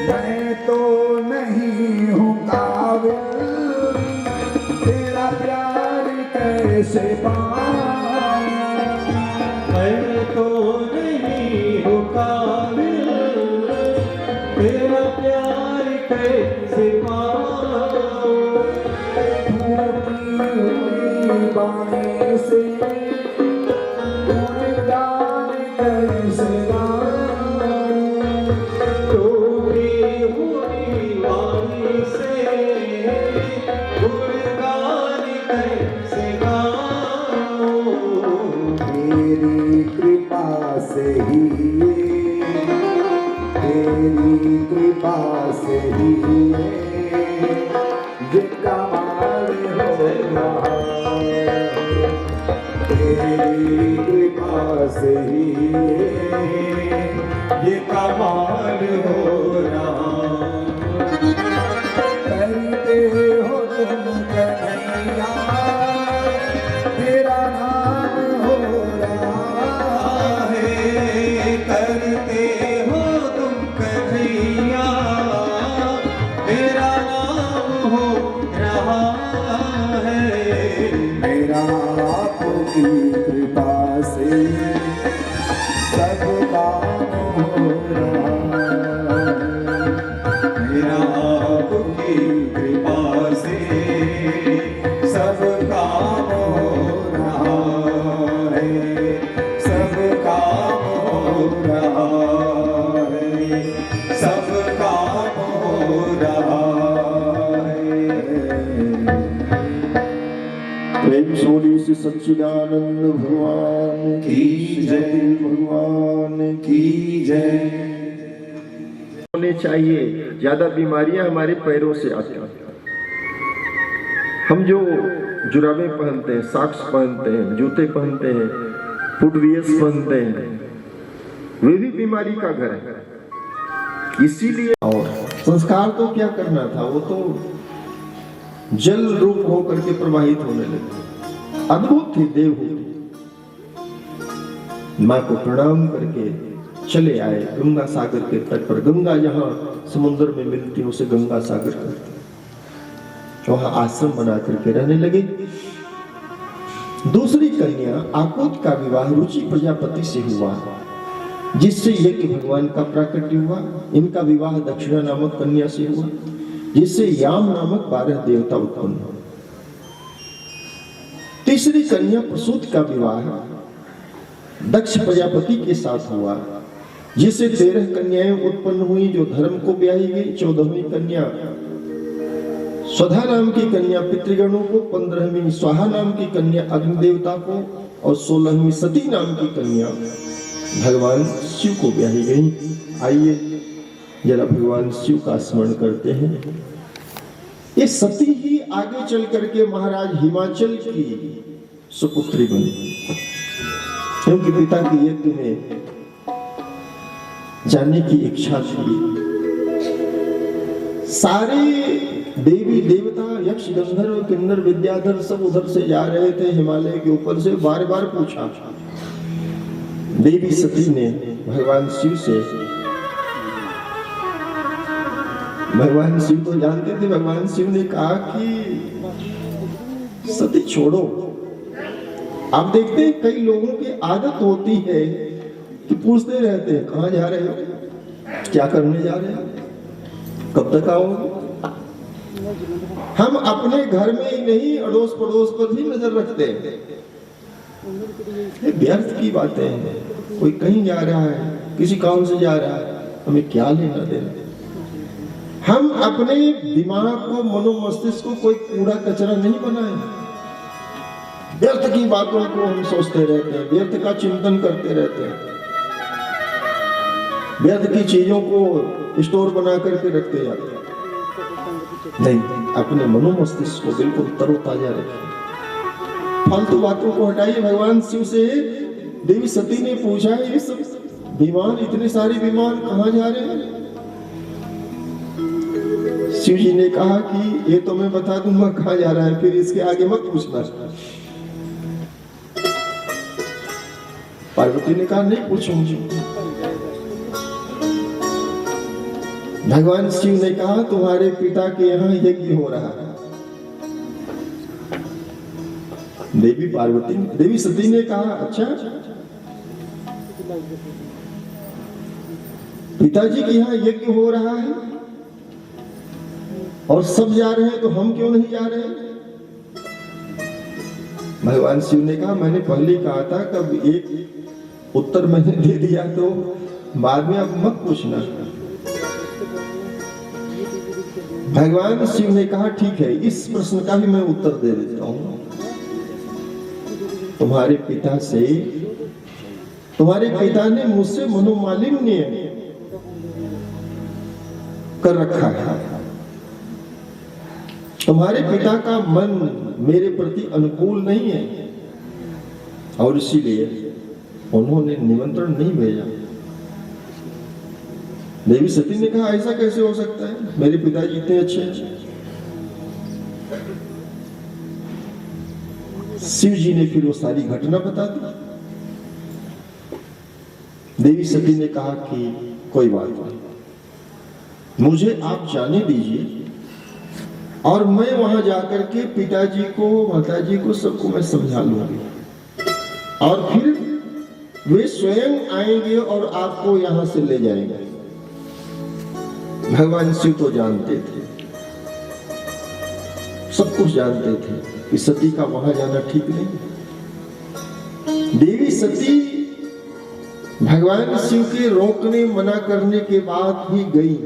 मैं तो नहीं हूँ काबिल, तेरा प्यार कैसे पाऊं। मैं तो नहीं हूँ काबिल, तेरा प्यार कैसे पाऊं। टूटी हुई बाहें से गुणगान कैसे गाऊं। टूटी हुई वाणी से गुणगान कैसे गाऊं। तेरी कृपा से ही, तेरी कृपा से ही ये कमाल हो रहा है। तेरी कृपा से ही ये कमाल हो रहा। करते हो तुम कन्हैया, तेरा नाम हो रहा है। करते हो तुम कन्हैया, तेरा नाम हो रहा है। मेरा आपकी कृपा से सब काम हो रहा मेरा आपकी कृपा से सब काम हो रहा है, सब काम हो रहा है, सब काम हो रहा है। प्रेम सोनी से सच्चिदानंद भगवान की जय, भगवान की जय। होने चाहिए। ज्यादा बीमारियां हमारे पैरों से आती हैं। हम जो जुराबे पहनते हैं, सॉक्स पहनते हैं, जूते पहनते हैं, फुटवियर्स पहनते हैं, वे भी बीमारी का घर है। इसीलिए और संस्कार तो क्या करना था, वो तो जल रूप होकर के प्रवाहित होने लगे। अद्भुत थी देवहूति। माँ को प्रणाम करके चले आए गंगा सागर के तट पर। गंगा जहाँ समुद्र में मिलती है उसे गंगा सागर कहते हैं। वहां आश्रम बना करके रहने लगे। दूसरी कन्या आकोट का विवाह रुचि प्रजापति से हुआ, जिससे यज्ञ भगवान का प्राकट्य हुआ। इनका विवाह दक्षिणा नामक कन्या से हुआ, जिससे याम नामक 12 देवता उत्पन्न हुए। तीसरी कन्या प्रसूत का विवाह दक्ष प्रजापति के साथ हुआ, जिससे 13 कन्याएं उत्पन्न हुई जो धर्म को ब्याही गई। 14वीं कन्या स्वधा नाम की कन्या पितृगणों को, 15वीं स्वाहा नाम की कन्या अग्नि देवता को और 16वीं सती नाम की कन्या भगवान शिव को ब्याही गई। आइए जरा भगवान शिव का स्मरण करते हैं। ये सती ही आगे चल करके महाराज हिमाचल की सुपुत्री बनी, क्योंकि पिता की यज्ञ में जानने की इच्छा थी। सारे देवी देवता यक्ष गंधर्व किन्नर विद्याधर सब उधर से जा रहे थे, हिमालय के ऊपर से। बार बार पूछा देवी सती ने भगवान शिव से। भगवान शिव तो जानते थे। भगवान शिव ने कहा कि सती छोड़ो। आप देखते हैं कई लोगों की आदत होती है कि पूछते रहते हैं कहाँ जा रहे हो, क्या करने जा रहे हो, कब तक आओगे। हम अपने घर में ही नहीं अड़ोस पड़ोस पर भी नजर रखते हैं। ये व्यर्थ की बातें हैं। कोई कहीं जा रहा है, किसी काम से जा रहा है, हमें क्या लेना देना। हम अपने दिमाग को, मनोमस्तिष्क को कोई कूड़ा कचरा नहीं बनाए। व्यर्थ की बातों को हम सोचते रहते हैं, व्यर्थ का चिंतन करते रहते हैं, व्यर्थ की चीजों को स्टोर बना करके रखते जाते हैं। नहीं, अपने मनोमस्तिष्क को बिल्कुल तरोताजा रखें। फालतू बातों को हटाइए। भगवान शिव से देवी सती ने पूछा, ये सब विमान, इतने सारे विमान कहाँ जा रहे हैं। शिव जी ने कहा कि ये तो मैं बता दूंगा कहाँ जा रहा है, फिर इसके आगे मत पूछना। पार्वती ने कहा नहीं पूछूंगी। भगवान शिव ने कहा तुम्हारे पिता के यहाँ यज्ञ हो रहा है। देवी सती ने कहा अच्छा, पिताजी के यहाँ यज्ञ हो रहा है और सब जा रहे हैं, तो हम क्यों नहीं जा रहे हैं। भगवान शिव ने कहा मैंने पहले कहा था, कब एक उत्तर मैंने दे दिया तो बाद में अब मत पूछना। भगवान शिव ने कहा ठीक है, इस प्रश्न का भी मैं उत्तर दे देता हूं। तुम्हारे पिता ने मुझसे मनोमालिन्य कर रखा है। तुम्हारे पिता का मन मेरे प्रति अनुकूल नहीं है और इसीलिए उन्होंने निमंत्रण नहीं भेजा। देवी सती ने कहा ऐसा कैसे हो सकता है, मेरे पिताजी इतने अच्छे हैं। शिव जी ने फिर वो सारी घटना बता दी। देवी सती ने कहा कि कोई बात नहीं, मुझे आप जाने दीजिए और मैं वहां जाकर के पिताजी को, माताजी को, सबको मैं समझा लूंगी और फिर वे स्वयं आएंगे और आपको यहां से ले जाएंगे। भगवान शिव तो जानते थे, सब कुछ जानते थे कि सती का वहां जाना ठीक नहीं। देवी सती भगवान शिव के रोकने मना करने के बाद भी गई।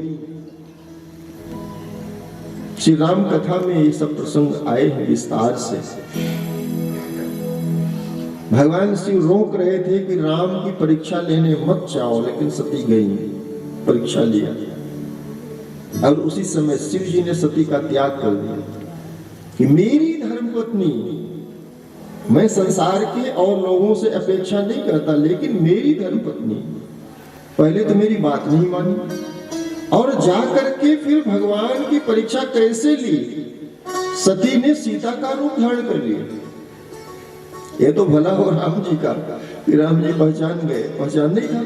श्री राम कथा में ये सब प्रसंग आए हैं विस्तार से। भगवान शिव रोक रहे थे कि राम की परीक्षा लेने मत जाओ, लेकिन सती गई, परीक्षा लिया और उसी समय शिव जी ने सती का त्याग कर दिया कि मेरी धर्मपत्नी, मैं संसार के और लोगों से अपेक्षा नहीं करता, लेकिन मेरी धर्मपत्नी पहले तो मेरी बात नहीं मानी और जाकर के फिर भगवान की परीक्षा कैसे ली। सती ने सीता का रूप धारण कर लिया। ये तो भला हो राम जी का कि राम जी पहचान गए, पहचान नहीं था।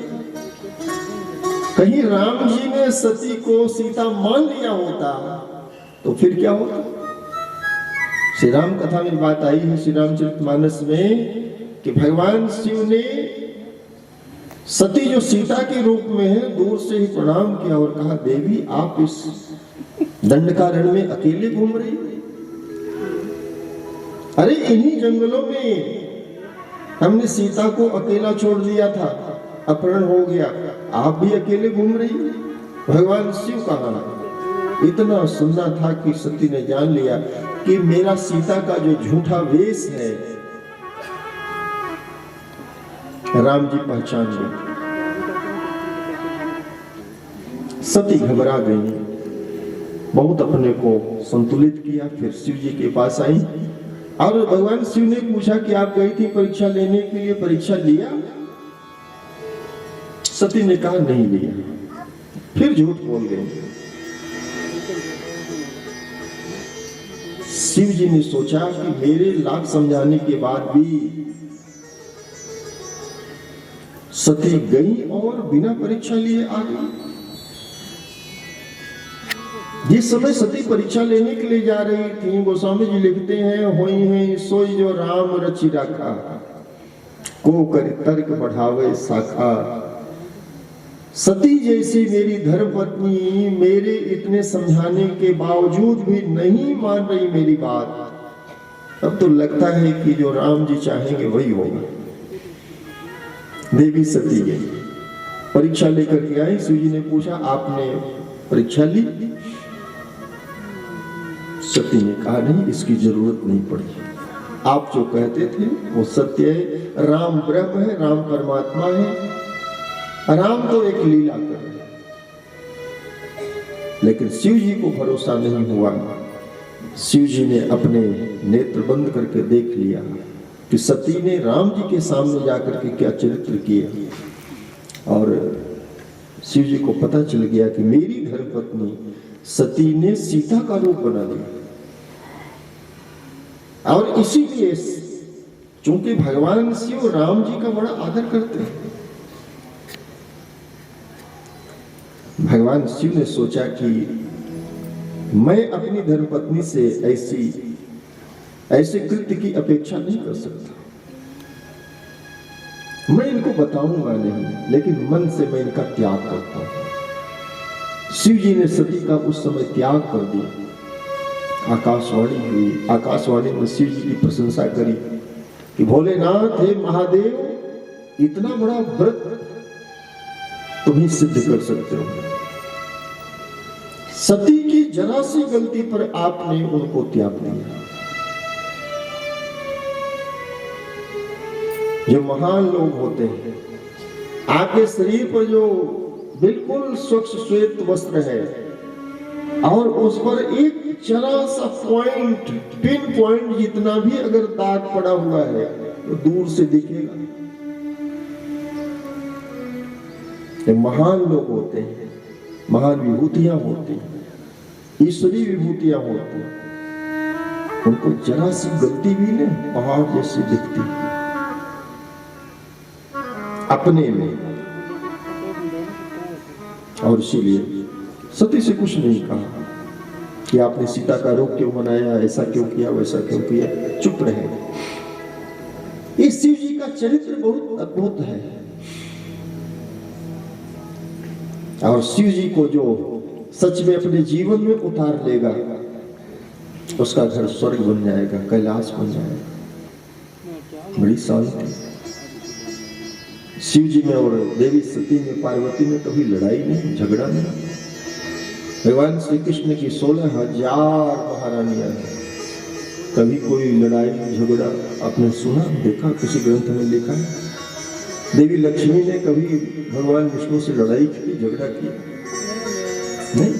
कहीं राम जी ने सती को सीता मान लिया होता तो फिर क्या होता। श्री राम कथा में बात आई है श्री रामचरितमानस में कि भगवान शिव ने सती जो सीता के रूप में है दूर से ही प्रणाम किया और कहा, देवी आप इस दंडकारण्य में अकेले घूम रही। अरे इन्हीं जंगलों में हमने सीता को अकेला छोड़ दिया था, अपहरण हो गया, आप भी अकेले घूम रही। भगवान शिव कहा इतना सुनना था कि सती ने जान लिया कि मेरा सीता का जो झूठा वेश है राम जी पहचान गए। सती घबरा गई, बहुत अपने को संतुलित किया, फिर शिव जी के पास आई और भगवान शिव ने पूछा कि आप गई थी परीक्षा लेने के लिए, परीक्षा लिया? सती ने कहा नहीं लिया, फिर झूठ बोल गई। शिव जी ने सोचा कि मेरे लाख समझाने के बाद भी सती गई और बिना परीक्षा लिए आ गई। जिस समय सती परीक्षा लेने के लिए जा रही थी, गोस्वामी जी लिखते हैं, होई है सोई जो राम रचि राखा, को कर तर्क बढ़ावे शाखा। सती जैसी मेरी धर्मपत्नी मेरे इतने समझाने के बावजूद भी नहीं मान रही मेरी बात। अब तो लगता है कि जो राम जी चाहेंगे वही होगा। देवी सती गई, परीक्षा लेकर के आई। शिव जी ने पूछा आपने परीक्षा ली? सती ने कहा नहीं, इसकी जरूरत नहीं पड़ी। आप जो कहते थे वो सत्य है। राम ब्रह्म है, राम परमात्मा है, राम तो एक लीला कर रहे हैं। लेकिन शिव जी को भरोसा नहीं हुआ। शिव जी ने अपने नेत्र बंद करके देख लिया कि सती ने राम जी के सामने जाकर के क्या चरित्र किया और शिव जी को पता चल गया कि मेरी धर्मपत्नी सती ने सीता का रूप बना लिया। और इसीलिए चूंकि भगवान शिव राम जी का बड़ा आदर करते हैं, भगवान शिव ने सोचा कि मैं अपनी धर्मपत्नी से ऐसे कृत्य की अपेक्षा नहीं कर सकता। मैं इनको बताऊंगा नहीं, लेकिन मन से मैं इनका त्याग करता हूं। शिव जी ने सती का उस समय त्याग कर दिया। आकाशवाणी हुई, आकाशवाणी में शिव जी की प्रशंसा करी कि भोलेनाथ हे महादेव, इतना बड़ा व्रत तुम ही सिद्ध कर सकते हो। सती की जरा सी गलती पर आपने उनको त्याग दिया। जो महान लोग होते हैं, आपके शरीर पर जो बिल्कुल स्वच्छ श्वेत वस्त्र है और उस पर एक जरा सा पॉइंट, पिन पॉइंट जितना भी अगर दाग पड़ा हुआ है तो दूर से दिखेगा। ये महान लोग होते हैं, महान विभूतियां होती हैं, ईश्वरी विभूतियां होती हैं, उनको जरा सी गलती भी नहीं पहाड़ जैसी दिखती है अपने में। और इसीलिए सती से कुछ नहीं कहा कि आपने सीता का रूप क्यों बनाया, ऐसा क्यों किया, वैसा क्यों किया, चुप रहे। इस शिव जी का चरित्र बहुत अद्भुत है, और शिव जी को जो सच में अपने जीवन में उतार लेगा उसका घर स्वर्ग बन जाएगा, कैलाश बन जाएगा, बड़ी शांति। शिव जी में और देवी सती में, पार्वती में कभी लड़ाई नहीं, झगड़ा नहीं। भगवान श्री कृष्ण की 16,000 महारानियां हैं, कभी कोई लड़ाई झगड़ा आपने सुना, देखा, किसी ग्रंथ में लिखा है? देवी लक्ष्मी ने कभी भगवान विष्णु से लड़ाई की, झगड़ा किया? नहीं।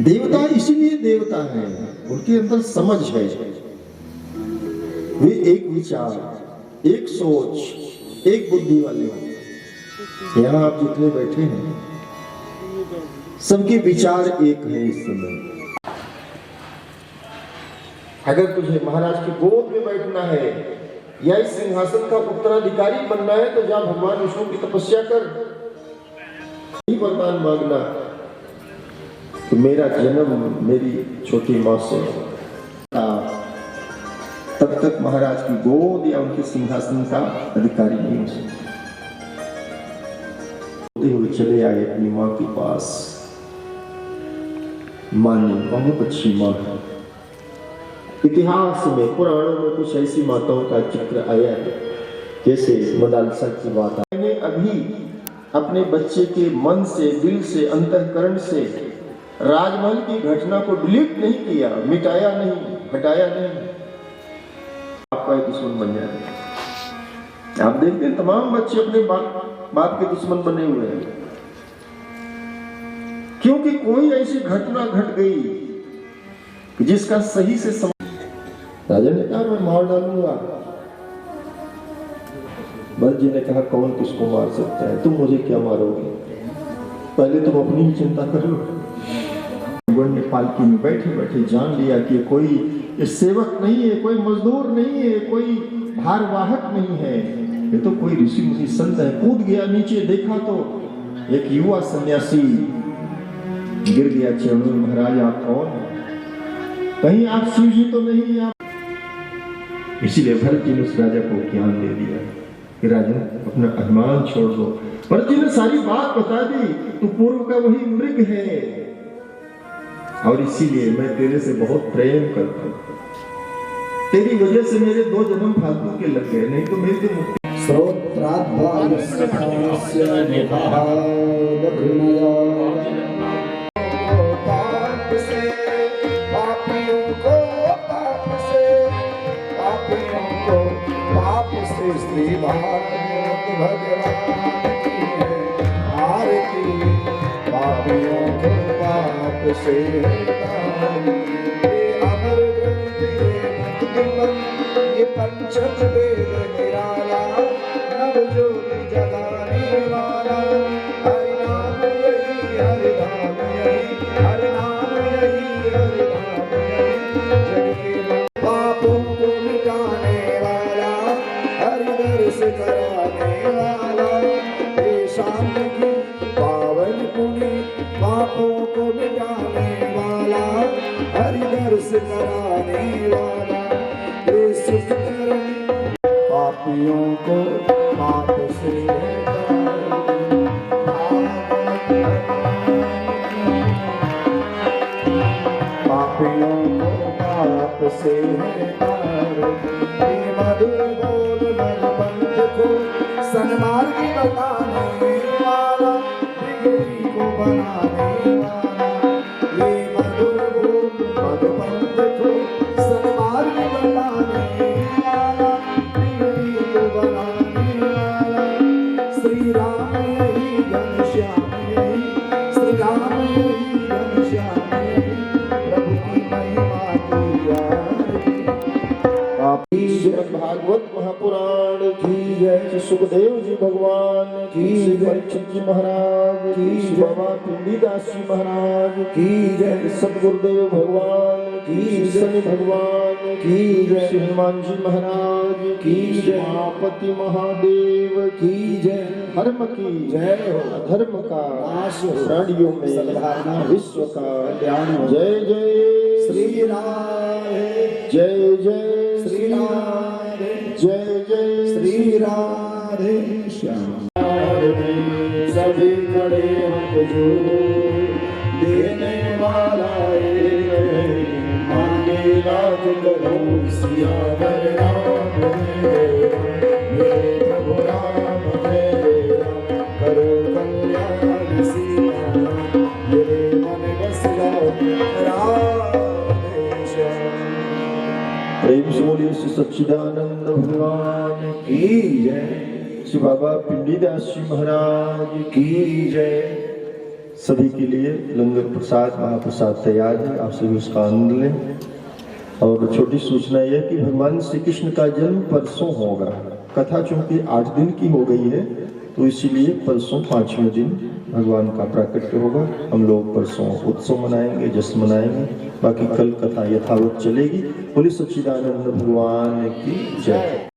देवता इसीलिए देवता है, उनके अंदर समझ है, वे एक विचार, एक सोच, एक बुद्धि वाले हैं। यहाँ आप जितने बैठे हैं सबके विचार एक है। इस समय अगर तुझे महाराज की गोद में बैठना है या इस सिंहासन का उत्तराधिकारी बनना है तो जा भगवान विष्णु की तपस्या कर, वरदान मांगना तो मेरा जन्म मेरी छोटी मां से, तब तक महाराज की गोद या उनके सिंहासन का अधिकारी नहीं हो सकता। हुए चले आए अपनी मां के पास। मां ने बहुत अच्छी मां है। इतिहास में, पुराणों में कुछ ऐसी माताओं का जिक्र आया है, जैसे मदालसा की बात। मैंने अभी अपने बच्चे के मन से, दिल से, अंतःकरण से राजमहल की घटना को डिलीट नहीं किया, मिटाया नहीं, हटाया नहीं। आपका दुश्मन बन जाए। आप देखते हैं तमाम बच्चे अपने बाप के दुश्मन बने हुए हैं, क्योंकि कोई ऐसी घटना घट गई जिसका सही से राजा ने कहा मैं मार डालूंगा। भरत जी ने कहा कौन किसको मार सकता है, तुम मुझे क्या मारोगे, पहले तुम अपनी ही चिंता करो। ने पालकी में बैठे बैठे जान लिया कि कोई सेवक नहीं है, कोई मजदूर नहीं है, कोई भारवाहक नहीं है, ये तो कोई ऋषि मुनि संत है। कूद गया नीचे, देखा तो एक युवा सन्यासी गिर गया चरणों में। महाराज आप कौन है, कहीं आप शिव जी तो नहीं? आप इसीलिए भरत जी ने उस राजा को ज्ञान दे दिया कि राजा अपना अभिमान छोड़ दो। भरत जी ने सारी बात बता दी, तू पूर्व का वही मृग है और इसीलिए मैं तेरे से बहुत प्रेम करता हूँ। तेरी वजह से मेरे 2 जन्म फालतू के लग गए, नहीं तो मेरी तो मुक्ति। ये पंचम वेद निराला, नव ज्योति जगाने वाला, हरि नाम यही, हरि नाम यही, हरि नाम यही, हरि नाम यही, जग के पापों को मिटाने वाला, हरि दर्श कराने वाला, हे शाम की पावन पुनी, पापों को मिटाने वाला, हरि दर्श कराने वाला, पापियों को पाप से पापियों को पाप से मधुर बोल मन पंथ को सन्मार्गी बताने वाला, बिगड़ी को बनाने वाला, ये मधुर बोल मन पंथ को सन्मार्गी बताने वाला, बिगड़ी को बनाने वाला, श्री राम यही घनश्याम यही, श्री राम यही घनश्याम यही, प्रभु की महिमा की आरती। भागवत महापुराण की जय। सुखदेव जी भगवान की जय। परीक्षित जी महाराज की जय। बाबा पिंडीदास जी महाराज की जय। सतगुरुदेव भगवान की शनि भगवान की जय। श्री हनुमान जी महाराज की जय। उमापति महादेव की जय। धर्म की जय हो। अधर्म का नाश हो। प्राणियों में सद्भावना विश्व का कल्याण हो। जय जय श्री राधे जय जय श्री राधे जय जय श्री राधे श्याम सभी खड़े हम जो देने वाला एक है मांगे लाख करोड़ सियावर राम जय मेरे प्रभु राम जय राम करो कल्याण सीता मेरे मन बस राधे श्याम। प्रेम से बोलिए श्री सच्चिदानंद भगवान की जय। श्री बाबा पिंडीदास जी महाराज की जय। सभी के लिए लंगर प्रसाद महाप्रसाद तैयार है, आप सभी उसका आनंद लें। और छोटी सूचना यह कि भगवान श्री कृष्ण का जन्म परसों होगा। कथा चूंकि 8 दिन की हो गई है तो इसीलिए परसों 5वें दिन भगवान का प्राकट्य होगा। हम लोग परसों उत्सव मनाएंगे, जश्न मनाएंगे, बाकी कल कथा यथावत चलेगी। बोलिए सच्चिदानंद भगवान की जय।